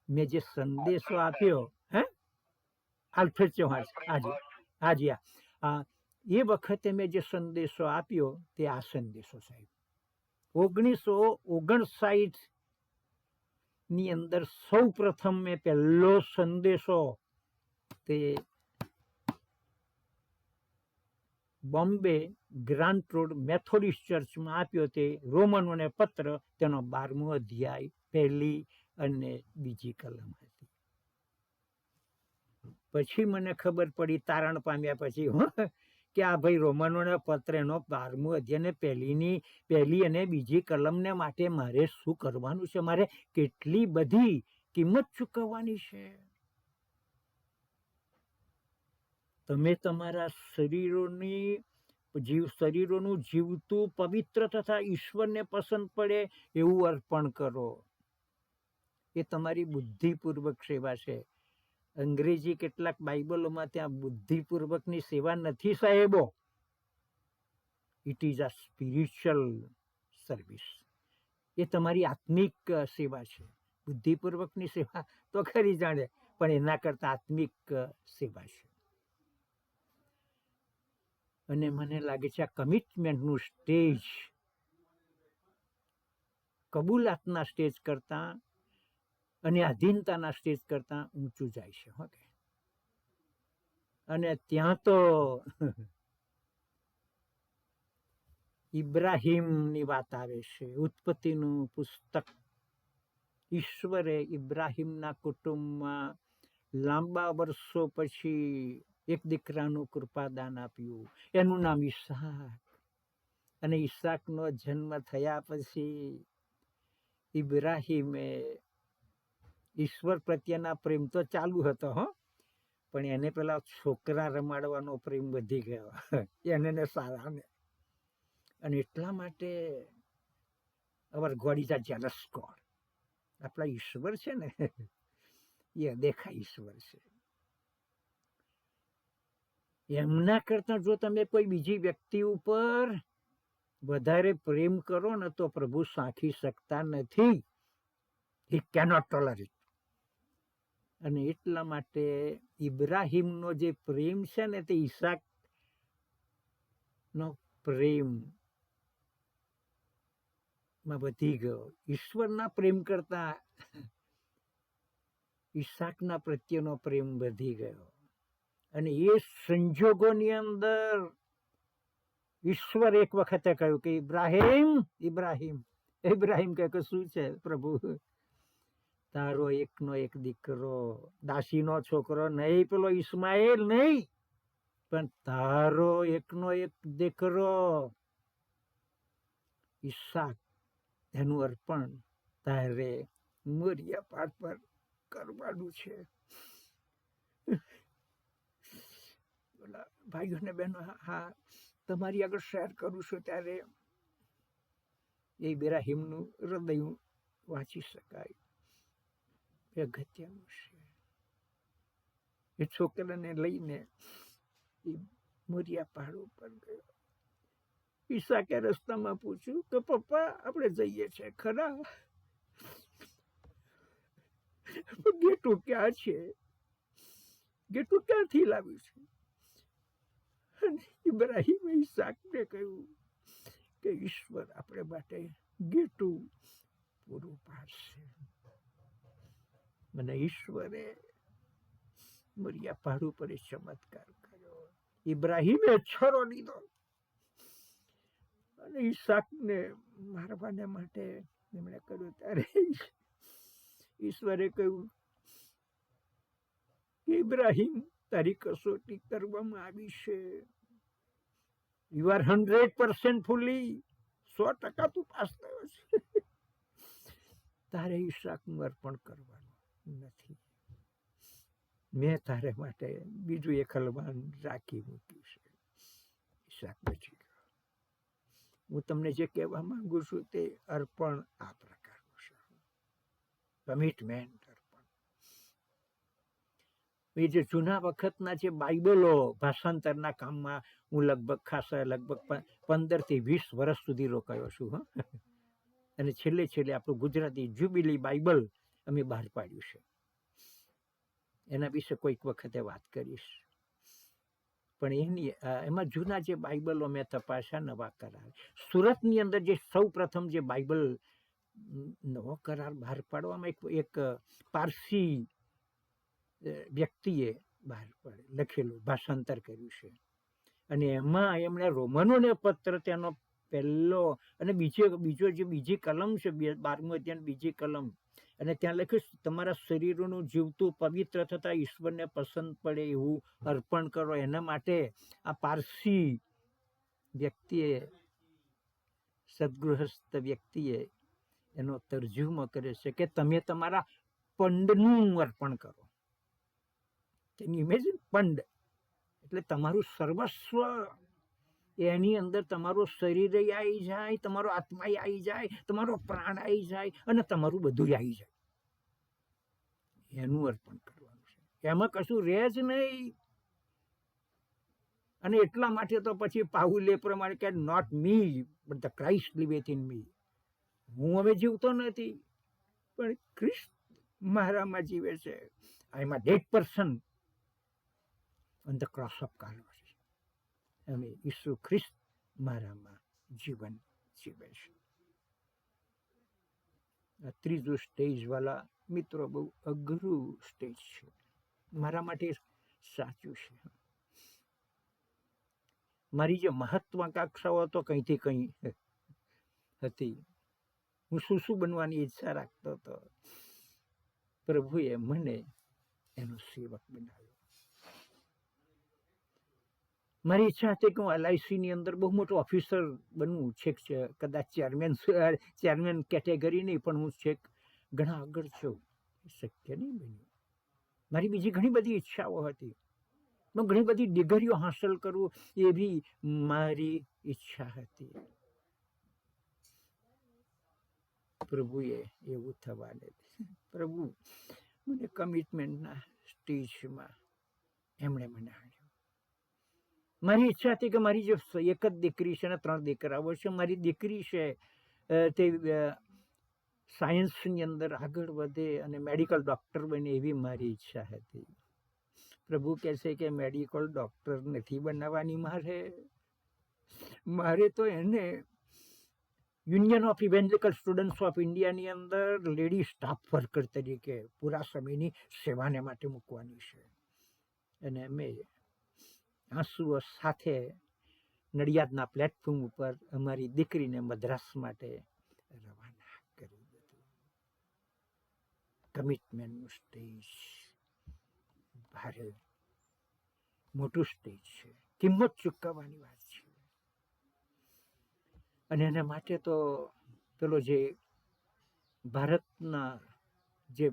મેં જે સંદેશો આપ્યો, આલ્ફ્રેડ ચૌહાણ, હાજી હા, એ વખતે મેં જે સંદેશો આપ્યો તે આ સંદેશો સાહેબ. 1959ની અંદર સૌ પ્રથમ મેં પહેલો સંદેશો તે બોમ્બે ગ્રાન્ટ રોડ મેથોડિસ્ટ ચર્ચમાં આપ્યો. તે રોમનોને પત્ર, તેનો 12મો અધ્યાય પહેલી અને બીજી કલમ હતી. પછી મને ખબર પડી, તારણ પામ્યા પછી, કે આ ભાઈ રોમનોના પત્ર એનો 12મો અધ્યાય પહેલી અને બીજી કલમને માટે મારે શું કરવાનું છે? મારે કેટલી બધી કિંમત ચૂકવવાની છે? તમે તમારા શરીરોનું જીવતું, પવિત્ર તથા ઈશ્વરને પસંદ પડે એવું અર્પણ કરો. એ તમારી બુદ્ધિપૂર્વક સેવા છે. અંગ્રેજી કેટલાક બાઇબલોમાં ત્યાં બુદ્ધિપૂર્વકની સેવા નથી સાહેબો. It is a spiritual service. એ તમારી આત્મિક સેવા છે. બુદ્ધિપૂર્વકની સેવા તો ખરી જાણે, પણ એના કરતા આત્મિક સેવા છે. અને મને લાગે છે આ કમિટમેન્ટનું સ્ટેજ કબૂલાતના સ્ટેજ કરતા અને આધીનતાના સ્ટેજ કરતા ઊંચું જાય છે. અને ત્યાં તો ઇબ્રાહિમની વાત આવે છે. ઉત્પત્તિનું પુસ્તક. ઈશ્વરે ઇબ્રાહિમના કુટુંબમાં લાંબા વર્ષો પછી એક દીકરાનું કૃપાદાન આપ્યું. એનું નામ ઈસાક. અને ઈસાકનો જન્મ થયા પછી ઇબ્રાહિમે ઈશ્વર પ્રત્યેના પ્રેમ તો ચાલુ હતો, પણ એને પેલા છોકરા રમાડવાનો પ્રેમ વધી ગયો, એને સારાને. અને એટલા માટે our God is a jealous God. આપણા ઈશ્વર છે ને એ અદેખા ઈશ્વર છે. એમના કરતા જો તમે કોઈ બીજી વ્યક્તિ ઉપર વધારે પ્રેમ કરો ને તો પ્રભુ સાંખી શકતા નથી. હી કેનોટ ટોલરેટ. અને એટલા માટે ઇબ્રાહિમનો જે પ્રેમ છે ને તે ઈસાક નો પ્રેમ માં વધી ગયો. ઈશ્વરના પ્રેમ કરતા ઈસાકના પ્રત્યેનો પ્રેમ વધી ગયો. અને એ સંજોગોની અંદર ઈશ્વર એક વખતે કહ્યું કે ઇબ્રાહિમ ઇબ્રાહિમ ઇબ્રાહિમ કે શું છે પ્રભુ? તારો એકનો એક દીકરો, દાસીનો છોકરો નહીં, પેલો ઈસ્માએલ નહીં, પણ તારો એકનો એક દીકરો ઈસાક, એનું અર્પણ તારે મોરિયા પહાડ પર કરવાનું છે. ભાઈઓ ને બહેનો, હા તમારી આગળ શેર કરું છું ત્યારે એ ઇબ્રાહિમનું હૃદય વાંચી શકાય. અગત્યનું છે. એ છોકરાને લઈને એ મોરિયા પહાડ ઉપર ગયો. ઈસાકે રસ્તામાં પૂછ્યું કે પપ્પા આપણે જઈએ છે ખરા? ગેટું ક્યાં છે? ગેટું ક્યાંથી લાવ્યું છે? અને ઇબ્રાહિમે ઈસાકને કહ્યું કે ઈશ્વર આપણે માટે ગેટું પૂરું પાડશે. મને ઈશ્વરે મોરિયા પહાડ ઉપર ચમત્કાર કર્યો. ઇબ્રાહિમે છરો લીધો અને ઈસાકને મારવાને માટે એમણે કર્યું. ત્યારે ઈશ્વરે કહ્યું કે ઇબ્રાહિમ, તારી કસોટી કરવામાં આવી છે. યુ આર 100% ફૂલી, 100% તું પાસ થયો છે. તારે ઈસાકનું અર્પણ કરવાનું નથી. મેં તારે માટે બીજું એક હલવાન રાખી મૂક્યું છે. ઈસાક બચી ગયો. હું તમને જે કહેવા માંગુ છું તે અર્પણ આ પ્રકારનું છે. કમિટમેન્ટ અર્પણ. એ જે જૂના વખતના જે બાઇબલો ભાષાંતરના કામમાં હું લગભગ 15 થી 20 વર્ષ સુધી રોકાયો છું. અને છેલ્લે આપણું ગુજરાતી જ્યુબિલી બાઇબલ અમે બહાર પાડ્યું છે. એના વિશે કોઈક વખતે વાત કરીશ. પણ એમાં જૂના જે બાઇબલો મેં તપાસ્યા, નવા કરાર, સુરતની અંદર જે સૌ પ્રથમ જે બાઇબલ નવો કરાર બહાર પાડવામાં એક પારસી વ્યક્તિએ બહાર લખેલું ભાષાંતર કર્યું છે. અને એમાં એમણે રોમનોને પત્ર તેનો પહેલો અને બીજી કલમ છે, 12મો અધ્યાય બીજી કલમ, અને ત્યાં લખ્યું તમારા શરીરનું જીવતું પવિત્ર થતા ઈશ્વરને પસંદ પડે એવું અર્પણ કરો. એના માટે આ પારસી વ્યક્તિએ, સદગૃહસ્થ વ્યક્તિએ એનો તર્જુમો કરે છે કે તમે તમારા પંડનું અર્પણ કરો. તેની ઇમેજિન પંડ એટલે તમારું સર્વસ્વ. એની અંદર તમારું શરીર આવી જાય, તમારો આત્મા આવી જાય, તમારો પ્રાણ આવી જાય અને તમારું બધું આવી જાય. એનું અર્પણ કરવાનું છે. એમાં કશું રહે જ નહીં. અને એટલા માટે તો પછી પાઉલે પ્રમાણે કે not me but the Christ liveth in me. હું હવે જીવતો નથી, પણ ખ્રિસ્ત મારામાં જીવે છે. I am a dead person on the cross of Calvary. અને ઈસુ ખ્રિસ્ત મારામાં જીવન જીવે છે. આ ત્રીજું સ્ટેજ વાળા મિત્રો બહુ અઘરું સ્ટેજ છે. મારા માટે સાચું છે. મારી જે મહત્વાકાંક્ષાઓ તો કંઈથી કંઈ હતી. હું શું બનવાની ઈચ્છા રાખતો હતો. પ્રભુએ મને એનો સેવક બનાવ્યો. મારી ઈચ્છા હતી કે હું LIC ની અંદર બહુ મોટો ઓફિસર બનવું. છેક કદાચ ચેરમેન કેટેગરી નહીં, પણ હું છેક ઘણા આગળ છું. શક્ય નહીં બન્યું. મારી બીજી ઘણી બધી ઈચ્છાઓ હતી. હું ઘણી બધી ડિગ્રીઓ હાંસલ કરું એવી મારી ઈચ્છા હતી. પ્રભુએ એવું થવા દે. પ્રભુ મને કમિટમેન્ટના સ્ટેજમાં એમણે મને આણ્યો. મારી ઈચ્છા હતી કે મારી જે એક જ દીકરી છે ને 3 દીકરાઓ છે, મારી દીકરી છે તે સાયન્સની અંદર આગળ વધે અને મેડિકલ ડૉક્ટર બને, એવી મારી ઈચ્છા હતી. પ્રભુ કહે છે કે મેડિકલ ડૉક્ટર નથી બનાવવાની મારે તો એને યુનિયન ઓફ ઇવેન્જલિકલ સ્ટુડન્ટ્સ ઓફ ઇન્ડિયાની અંદર લેડી સ્ટાફ વર્કર તરીકે પૂરા સમયની સેવાને માટે મૂકવાની છે. અને મેં આંસુઓ સાથે નડિયાદના પ્લેટફોર્મ ઉપર અમારી દીકરીને મદ્રાસ માટે રવાના કરી દીધું. કમિટમેન્ટનું સ્ટેજ ભારે મોટું સ્ટેજ છે, કિંમત ચૂકવવાની વાત છે. અને એના માટે તો પેલો જે ભારતના જે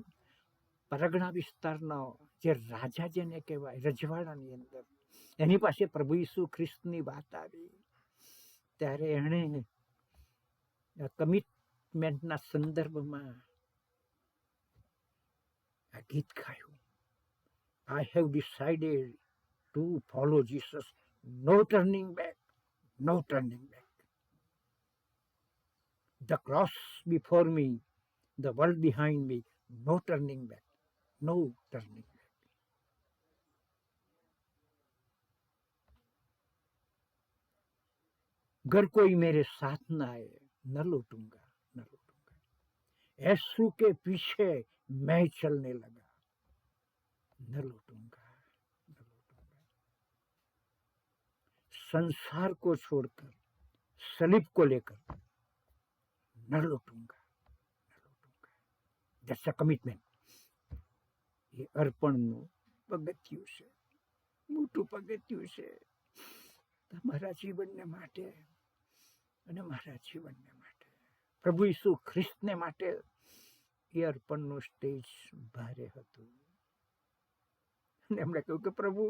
પરગણા વિસ્તારનો જે રાજા જેને કહેવાય, રજવાડાની અંદર એની પાસે પ્રભુ ઈસુ ખ્રિસ્તની વાત આવી ત્યારે એણે કમિટમેન્ટના સંદર્ભમાં આ ગીત ગાયું. I have decided to follow Jesus. No turning back, no turning back. The cross before me, the world behind me, no turning back, no turning back. अगर कोई मेरे साथ न आए, न लौटूंगा, न लौटूंगा. यीशु के पीछे मैं चलने लगा, न लौटूंगा, न लौटूंगा. संसार को छोड़कर, सलीब को लेकर न लौटूंगा, न लौटूंगा. That's a commitment. ये અર્પણનું પગથિયું છે, મોટું પગથિયું છે તમારા જીવનને માટે અને મારા જીવનને માટે. પ્રભુ ઈસુ ખ્રિસ્તને માટે એ અર્પણનું સ્ટેજ ભારે હતું. અને એમણે કહ્યું કે પ્રભુ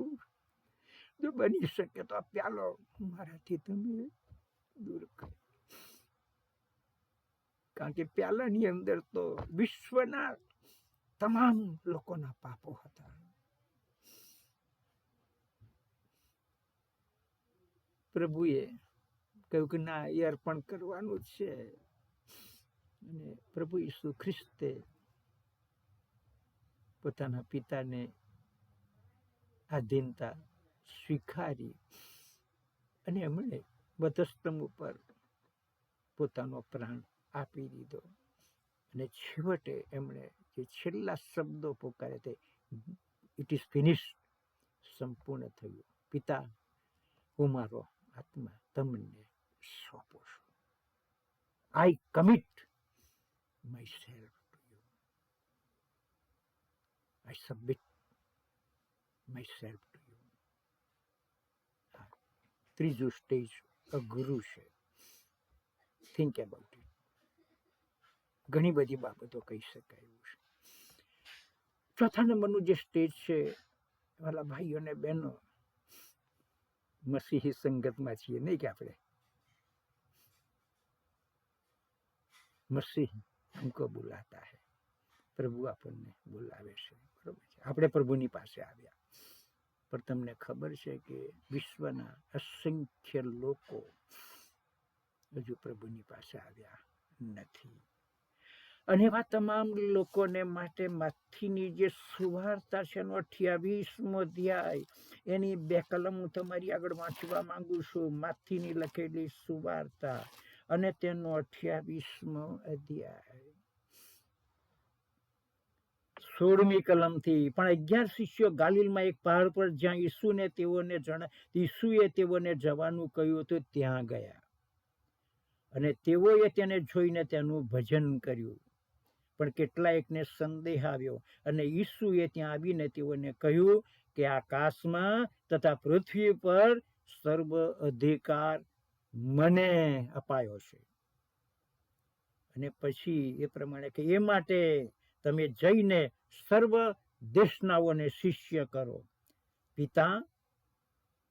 જો બની શકે તો આ પ્યાલો મારાથી તમે દૂર કરો. કારણ કે પ્યાલાની અંદર તો વિશ્વના તમામ લોકોના પાપો હતા. પ્રભુએ કહ્યું કે ના, એ અર્પણ કરવાનું જ છે. અને પ્રભુ ઈસુ ખ્રિસ્તે પોતાના પિતાને આધીનતા સ્વીકારી અને એમણે વધસ્તંભ ઉપર પોતાનો પ્રાણ આપી દીધો. અને છેવટે એમણે જે છેલ્લા શબ્દો પોકારે તે ઇટ ઇઝ ફિનિશ, સંપૂર્ણ થયું. પિતા, હું મારો આત્મા તમને સોંપું છું. I commit myself to you. I submit myself to you. ત્રીજું સ્ટેજ અઘરું છે. Think about it. ઘણી બધી બાબતો કહી શકાય એવું છે. ચોથા નંબરનું જે સ્ટેજ છે, વાલા ભાઈઓ અને બહેનો, મસીહી સંગતમાં છીએ નહીં કે આપણે મસીહ हमको बुलाता है. પ્રભુ આપણને બોલાવે છે, બરોબર છે. આપણે પ્રભુની પાસે આવ્યા, પણ તમને ખબર છે કે વિશ્વના અસંખ્ય લોકો હજુ પ્રભુની પાસે આવ્યા નથી. અને એવા તમામ લોકોને માટે માથીની જે સુવાર્તા છે એનો 28મો અધ્યાય, એની 2 કલમ હું તમારી આગળ વાંચવા માંગુ છું. માથીની લખેલી સુવાર્તા અને તેનો 28મો અધ્યાય 16મી કલમથી. પણ 11 શિષ્યો ગાલિલમાં એક પહાડ પર જ્યાં ઈસુએ તેઓને જવાનું કહ્યું હતું ત્યાં ગયા. અને તેઓએ તેને જોઈને તેનું ભજન કર્યું. પણ કેટલાયકને સંદેહ આવ્યો અને ઈસુએ ત્યાં આવીને તેઓને કહ્યું કે આકાશમાં તથા પૃથ્વી પર સર્વ અધિકાર મને અપાયો છે. અને પછી એ પ્રમાણે કે એ માટે તમે જઈને સર્વ દેશનાઓને શિષ્ય કરો, પિતા,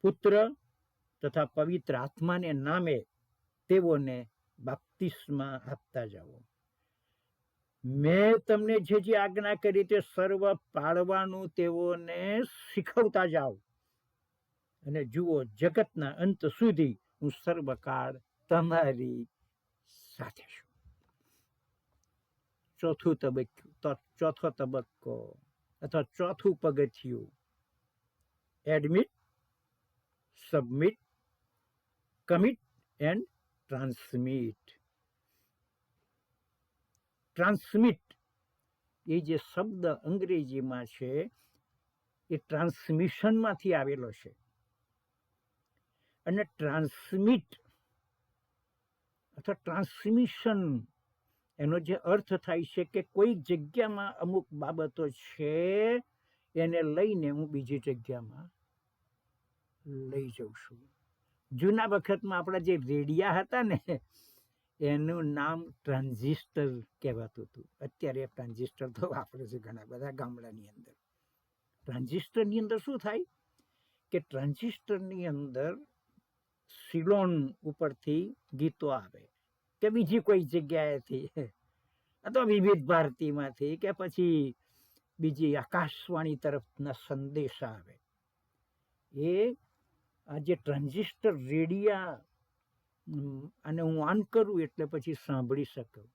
પુત્ર તથા પવિત્ર આત્માને નામે તેઓને બાપ્તિસ્મા આપતા જાઓ મેં તમને જે આજ્ઞા કરી તે સર્વ પાળવાનું તેઓને શીખવતા જાઓ, અને જુઓ જગતના અંત સુધી હું સર્વકાળ તમારી સાથે છું. ચોથો તબક્કો અથવા ચોથું પગથિયું, admit, submit, commit and transmit. Transmit એ જે શબ્દ અંગ્રેજીમાં છે એ ટ્રાન્સમિશનમાંથી આવેલો છે. અને ટ્રાન્સમિટ અથવા ટ્રાન્સમિશન એનો જે અર્થ થાય છે કે કોઈ જગ્યામાં અમુક બાબતો છે એને લઈને હું બીજી જગ્યામાં લઈ જઉં છું. જૂના વખતમાં આપણા જે રેડિયા હતા ને એનું નામ ટ્રાન્ઝિસ્ટર કહેવાતું હતું. અત્યારે ટ્રાન્ઝિસ્ટર તો વાપરે છે ઘણા બધા ગામડાની અંદર. ટ્રાન્ઝિસ્ટરની અંદર શું થાય કે ટ્રાન્ઝિસ્ટરની અંદર સિલોન ઉપરથી ગીતો આવે કે બીજી કોઈ જગ્યાએથી અથવા વિવિધ ભારતીમાંથી કે પછી બીજી આકાશવાણી તરફના સંદેશા આવે. એ આ જે ટ્રાન્ઝિસ્ટર રેડિયા અને હું ઓન કરું એટલે પછી સાંભળી શકું,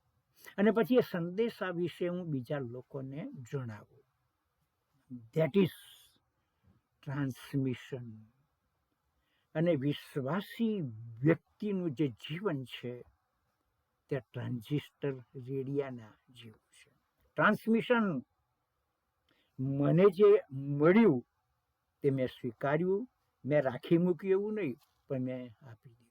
અને પછી એ સંદેશા વિશે હું બીજા લોકોને જણાવું. That is transmission. અને વિશ્વાસી વ્યક્તિનું જે જીવન છે તે ટ્રાન્ઝિસ્ટર રેડિયાના જેવું છે. ટ્રાન્સમિશન, મને જે મળ્યું તે મેં સ્વીકાર્યું, મેં રાખી મૂક્યું એવું નહીં, પણ મેં આપી દીધું.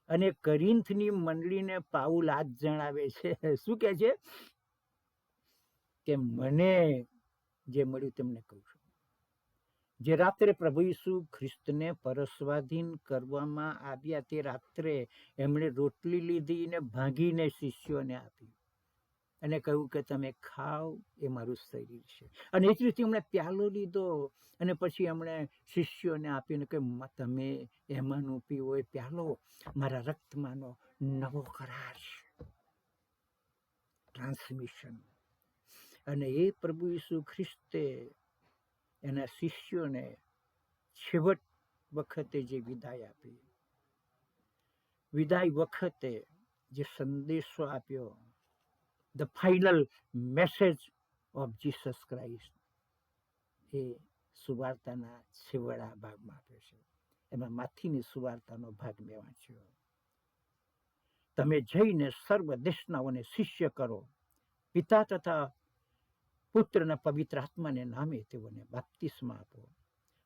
અને કોરિન્થની મંડળીને પાઉલ આ જ જણાવે છે. શું કહે છે? કે મને જે મળ્યું તમને કહું છું. જે રાત્રે પ્રભુ ઈસુ ખ્રિસ્તને પરસ્વાધીન કરવામાં આવ્યા તે રાત્રે એમણે રોટલી લીધી ને ભાંગીને શિષ્યોને આપી અને કહ્યું કે તમે ખાઓ, એ મારું શરીર છે. અને એ જ રીતે એમણે પ્યાલો લીધો અને પછી એમણે શિષ્યોને આપીને કે તમે એમાંનું પીવો, એ પ્યાલો મારા રક્તમાંનો નવો કરાર છે. ટ્રાન્સમિશન. અને એ પ્રભુ ઈસુ ખ્રિસ્તે એના શિષ્યોને છેવટ વખતે જે વિદાય આપી, વિદાય વખતે જે સંદેશો આપ્યો, the final message of Jesus Christ, એ સુવાર્તાના છેવડા ભાગમાં આપ્યો છે. એમાં માથીની સુવાર્તાનો ભાગ મેં વાંચ્યો. તમે જઈને સર્વ દેશનાઓને શિષ્ય કરો, પિતા તથા પુત્રના પવિત્ર આત્માને નામે તેઓને બાપ્તિસ્મા આપો,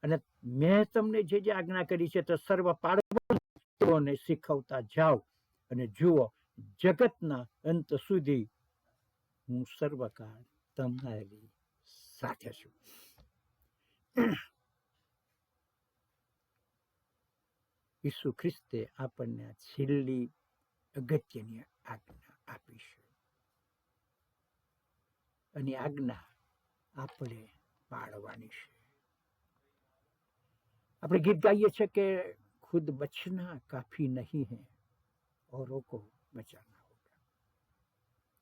અને મેં તમને જે આજ્ઞા કરી છે તો સર્વ પાળવાને શીખવતા જાઓ, અને જુઓ જગતના અંત સુધી હું સર્વકાળ તમારી સાથે છું. ઈસુ ખ્રિસ્તે આપણને આ છેલ્લી અગત્યની આજ્ઞા આપી છે, અને આજ્ઞા આપણે પાળવાની છે. આપણે ગીત ગાઈએ છીએ કે ખુદ બચના કાફી નહીં હૈ ઔરો કો બચાના હોગા.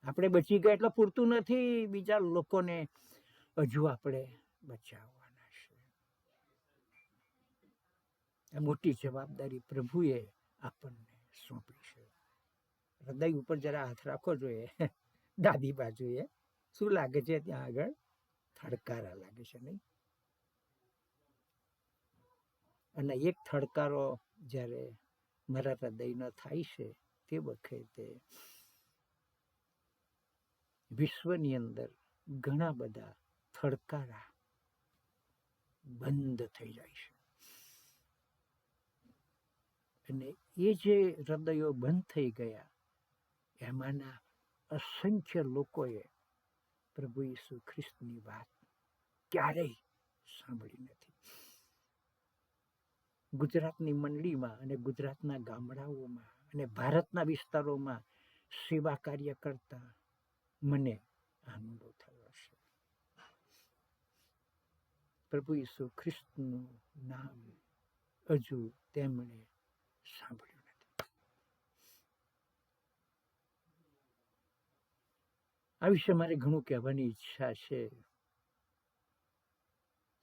આપણે બચી ગયા એટલે પૂરતું નથી, બીજા લોકોને હજુ આપણે બચાવવાના છે. આ મોટી જવાબદારી પ્રભુએ આપણને સોંપી છે. હૃદય ઉપર જરા હાથ રાખવો જોઈએ, દાદી બાજુએ. શું લાગે છે ત્યાં આગળ? થડકારા લાગે છે નહીં? અને એક થડકારો જ્યારે મારા હૃદયનો થાય છે તે વખતે વિશ્વની અંદર ઘણા બધા થડકારા બંધ થઈ જાય છે. અને એ જે હૃદયો બંધ થઈ ગયા એમાંના અસંખ્ય લોકોએ પ્રભુ ઈસુ ખ્રિસ્તની વાત ક્યારેય સાંભળી નથી. ગુજરાતની મંડળીમાં અને ગુજરાતના ગામડાઓમાં અને ભારતના વિસ્તારોમાં સેવા કાર્ય કરતા મને આનંદ થયો છે. પ્રભુ ઈસુ ખ્રિસ્તનું નામ હજુ તેમણે સાંભળ્યું નથી. આ વિશે મારે ઘણું કહેવાની ઈચ્છા છે.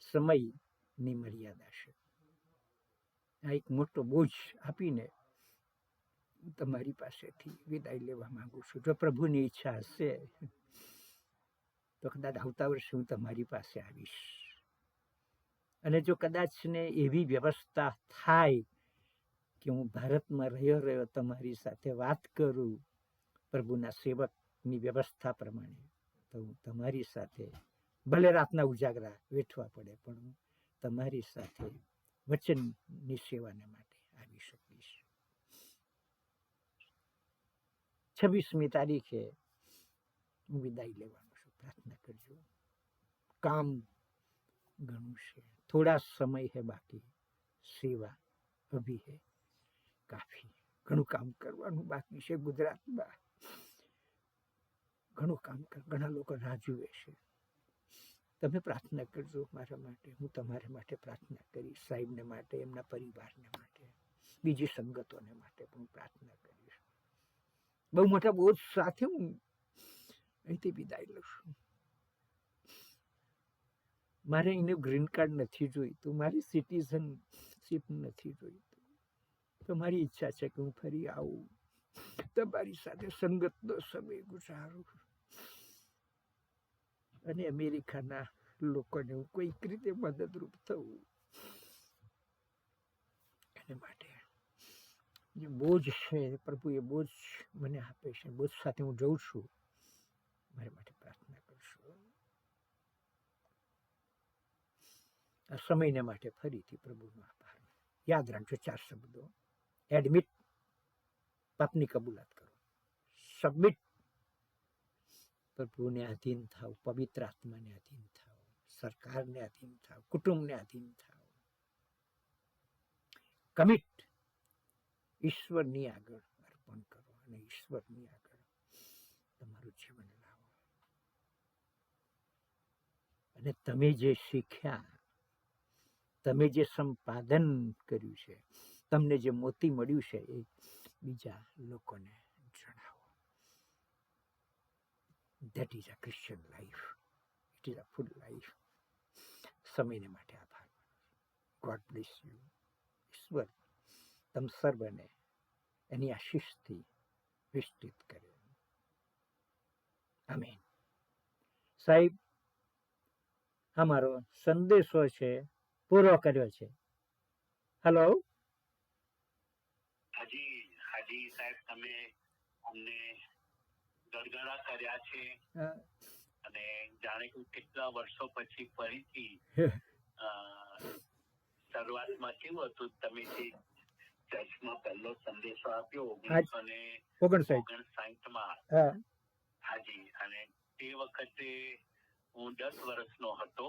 સમયની મર્યાદા છે. આ એક મોટો બોજ આપીને હું તમારી પાસેથી વિદાય લેવા માંગુ છું. જો પ્રભુની ઈચ્છા હશે તો કદાચ આવતા વર્ષે હું તમારી પાસે આવીશ. અને જો કદાચ ને એવી વ્યવસ્થા થાય કે હું ભારતમાં રહ્યો તમારી સાથે વાત કરું પ્રભુના સેવકની વ્યવસ્થા પ્રમાણે, તો હું તમારી સાથે ભલે રાતના ઉજાગરા વેઠવા પડે પણ હું તમારી સાથે વચનની સેવાને માટે આવી શકીશ. 26મી તારીખે હું વિદાય લેવાનો છું. પ્રાર્થના કરજો. કામ ઘણું છે, થોડા સમય है બાકી, સેવા અભી है કાફી. ઘણું કામ કરવાનું બાકી છે. ગુજરાતમાં ઘણું કામ ઘણા લોકો રાહ જુએ છે. તમે પ્રાર્થના કરજો મારા માટે, હું તમારા માટે પ્રાર્થના કરીશ. સાહેબને માટે, એમના પરિવારને માટે, બીજી સંગતોને માટે પણ પ્રાર્થના કરીશ. બહુ મોટા બોજ સાથે હું અહીંથી વિદાય લઉં છું. મારે એને ગ્રીન કાર્ડ નથી જોઈતું, મારી સિટીઝનશીપ નથી જોઈતું. તો મારી ઈચ્છા છે કે હું ફરી આવું, તમારી સાથે સંગતનો સમય ગુજારું અને અમેરિકાના લોકોને હું કોઈક રીતે મદદરૂપ થવું. એને માટે જે બોજ છે પ્રભુ એ બોજ મને આપે છે. બોજ સાથે હું જઉં છું. મારા માટે પ્રાર્થના કરશો. આ સમયને માટે ફરીથી પ્રભુનો આભાર. યાદ રાખજો 4 શબ્દો: એડમિટ, પાપની કબૂલાત કરો; સબમિટ, પ્રભુને આધીન થાવ; પવિત્ર આત્માને આધીન થાવ; સરકારને આધીન થાવ; કુટુંબને આધીન થાવ; કમિટ, ઈશ્વરની આગળ અર્પણ કરો અને ઈશ્વરની આગળ તમારું જીવન લાવો. અને તમે જે શીખ્યા, તમે જે સંપાદન કર્યું છે, તમને જે મોતી મળ્યું છે, એ બીજા લોકોને જણાવો. That is a Christian life. It is a full life. સમયને માટે આભાર. God bless you. ઈશ્વર તમ સર્વને એની આશીષથી વિસ્તૃત કરે. આમીન. સાહેબ, અમારો સંદેશો છે પૂરો કર્યો છે. હેલો. હાજી સાહેબ, તમે અમને ગળગળા કર્યા છે અને જાણે કે કેટલા વર્ષો પછી ફરીથી શરૂઆતમાં કેવું હતું, તમે જે ચર્ચમાં પહેલો સંદેશો આપ્યો 1959માં, હાજી, અને તે વખતે હું 10 વર્ષનો હતો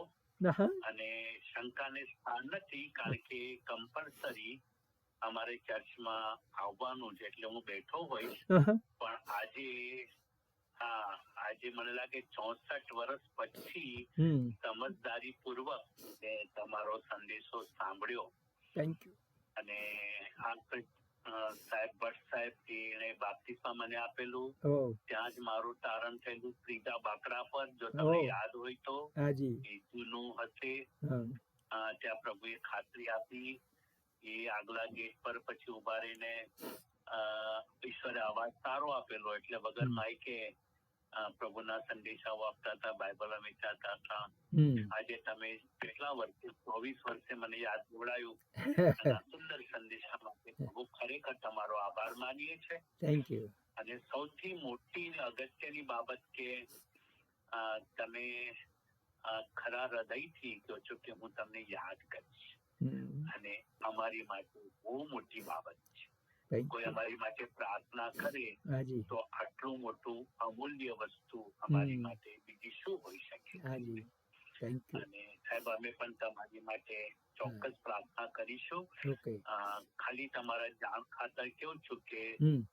અને શંકાને સ્થાન નથી, કારણ કે કમ્પલસરી અમારે ચર્ચમાં આવવાનું છે, એટલે હું બેઠો હોઈશ. પણ આજે મને લાગે 64 વર્ષ પછી સમજદારી પૂર્વક તમારો સંદેશો સાંભળ્યો. Thank you. અને સાહેબ ભટ્ટ સાહેબ એને બાપ્તિસ્મા મને આપેલું, ત્યાં જ મારું તારણ થયેલું ત્રીજા બાકડા પર. જો તમને યાદ હોય તો એ જૂનું હશે. ત્યાં પ્રભુએ ખાતરી આપી. એ આગલા ગેટ પર પછી ઉભા રહીને ઈશ્વરે અવાજ સારો આપેલો, એટલે વગર માઈકે પ્રભુના સંદેશાઓ આપતા હતા, બાઇબલ વેચાતા હતા. આજે તમે કેટલા વર્ષે, 24 વર્ષે મને યાદ જોડાયું સુંદર સંદેશા માટે પ્રભુ ખરેખર તમારો આભાર માનીએ છીએ. Thank you. અને સૌથી મોટી અગત્યની બાબત કે તમે ખરા હૃદયથી કહો છો કે હું તમને યાદ કરીશ, અને અમારી માટે બહુ મોટી બાબત છે. કોઈ અમારી માટે પ્રાર્થના કરે તો આટલું મોટું અમૂલ્ય વસ્તુ અમારી માટે બીજી શું હોઈ શકે. અને સાહેબ, અમે પણ તમારી માટે ચોક્કસ પ્રાર્થના કરીશું. ખાલી તમારા જાણ ખાતર કેવું છું કે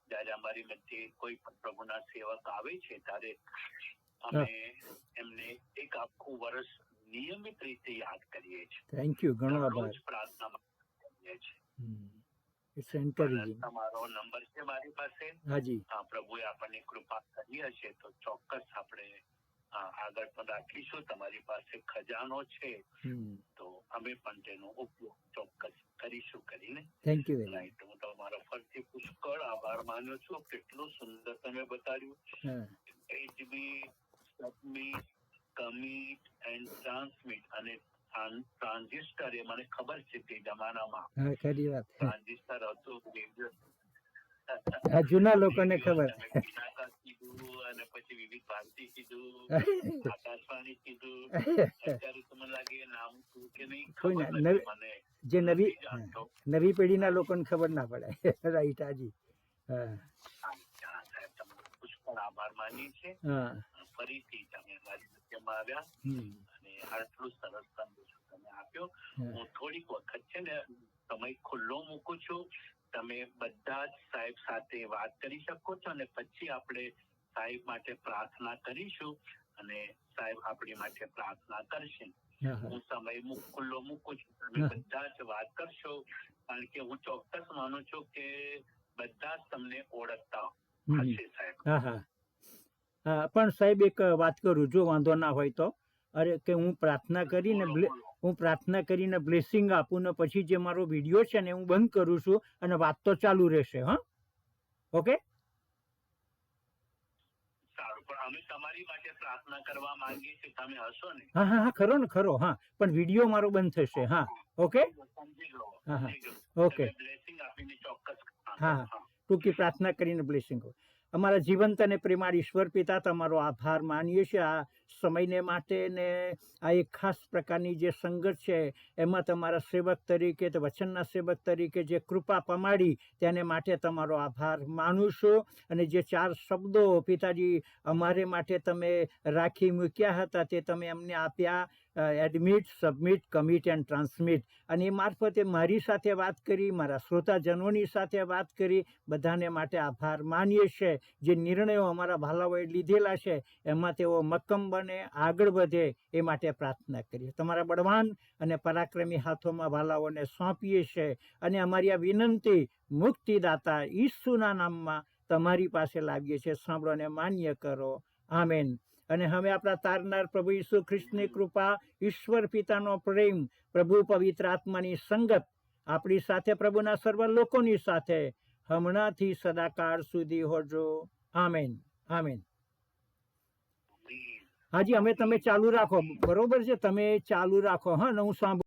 જયારે અમારી વચ્ચે કોઈ પણ પ્રભુના સેવક આવે છે ત્યારે અમે એમને એક આખું વર્ષ નિયમિત રીતે યાદ કરીએ છીએ. Thank you. ઘણો આભાર. પ્રાર્થના કરીએ છીએ. It's encouraging. તમારો નંબર છે મારી પાસે. હાજી. પ્રભુએ આપણને કૃપા કરી હશે તો ચોક્કસ આપણે આગળ પણ રાખીશું. તમારી પાસે ખજાનો છે તો અમે પણ તેનો ઉપયોગ ચોક્કસ કરીશું કરીને. Thank you very much. Right. હું તમારો ફરીથી પુષ્કળ આભાર માનું છું. કેટલું સુંદર તમે બતાવ્યું. H B submit, commit and transmit અને ટ્રાન્ઝિસ્ટર, એ મને ખબર છે તે જમાનામાં ખરી વાત. ટ્રાન્ઝિસ્ટર હતું. જૂના લોકોને ખબર. કીધું અને પછી વિવિધ ભારતી કીધું, આકાશવાણી કીધું. અત્યારે તો મને લાગે નામ શું કે નહીં ખબર નથી મને. જે નવી પેઢીના લોકોને ખબર ના પડે. રાઈટ. હાજી. સાહેબ તમને પુષ્કળ આભાર માની છે. ફરીથી તમે મારી મધ્યમાં આવ્યા અને આટલું સરસ સંદેશો તમે આપ્યો. હું થોડીક વખત છે ને સમય ખુલ્લો મૂકું છું. તમે બધા જ સાહેબ સાથે વાત કરી શકો છો અને પછી આપણે સાહેબ માટે પ્રાર્થના કરીશું અને સાહેબ આપણી માટે પ્રાર્થના કરશે. હું સમય ખુલ્લો મૂકું છું. તમે બધા જ વાત કરશો કારણ કે હું ચોક્કસ માનું છું કે બધા જ તમને ઓળખતા હશે સાહેબ. પણ સાહેબ એક વાત કરું, જો વાંધો ના હોય તો. અરે કે હું પ્રાર્થના કરીને બ્લેસિંગ આપું ને પછી જે મારો વિડીયો છે ને હું બંધ કરું છું અને વાત તો ચાલુ રહેશે. હા, ઓકે. સારું, પણ અમે તમારી માટે પ્રાર્થના કરવા માંગીએ છીએ. તમે હશો ને? હા, ખરો ને, ખરો. હા, પણ વિડીયો મારો બંધ થશે. હા, ઓકે. સમજી લો. ઓકે. બ્લેસિંગ આપીને ચોક્કસ. હા, ટૂંકી પ્રાર્થના કરીને બ્લેસિંગ. અમારા જીવંત અને પ્રેમાળ ઈશ્વર પિતા, તમારો આભાર માનીએ છીએ આ સમયને માટે ને આ એક ખાસ પ્રકારની જે સંગત છે એમાં તમારા સેવક તરીકે, વચનના સેવક તરીકે જે કૃપા પમાડી તેને માટે તમારો આભાર માનું છું. અને જે 4 શબ્દો પિતાજી અમારે માટે તમે રાખી મૂક્યા હતા તે તમે અમને આપ્યા, admit, submit, commit and transmit. અને એ મારફતે મારી સાથે વાત કરી, મારા શ્રોતાજનોની સાથે વાત કરી. બધાને માટે આભાર માનીએ છીએ. જે નિર્ણયો અમારા ભાલાઓએ લીધેલા છે એમાં તેઓ મક્કમ બને, આગળ વધે એ માટે પ્રાર્થના કરીએ. તમારા બળવાન અને પરાક્રમી હાથોમાં ભાલાઓને સોંપીએ છીએ અને અમારી આ વિનંતી મુક્તિદાતા ઈસુના નામમાં તમારી પાસે લાવીએ છીએ. સાંભળો અને માન્ય કરો. આમેન. અને હવે આપણા તારનાર પ્રભુ ઈસુ ખ્રિસ્તની કૃપા, ઈશ્વર પિતાનો પ્રેમ, પ્રભુ પવિત્ર આત્માની સંગત આપણી સાથે, પ્રભુના સર્વ લોકોની સાથે હમણાંથી સદાકાળ સુધી હોજો. આમેન. આમેન. હાજી, અમે તમે ચાલુ રાખો. બરોબર છે, તમે ચાલુ રાખો. હા, ને હું સાંભળું.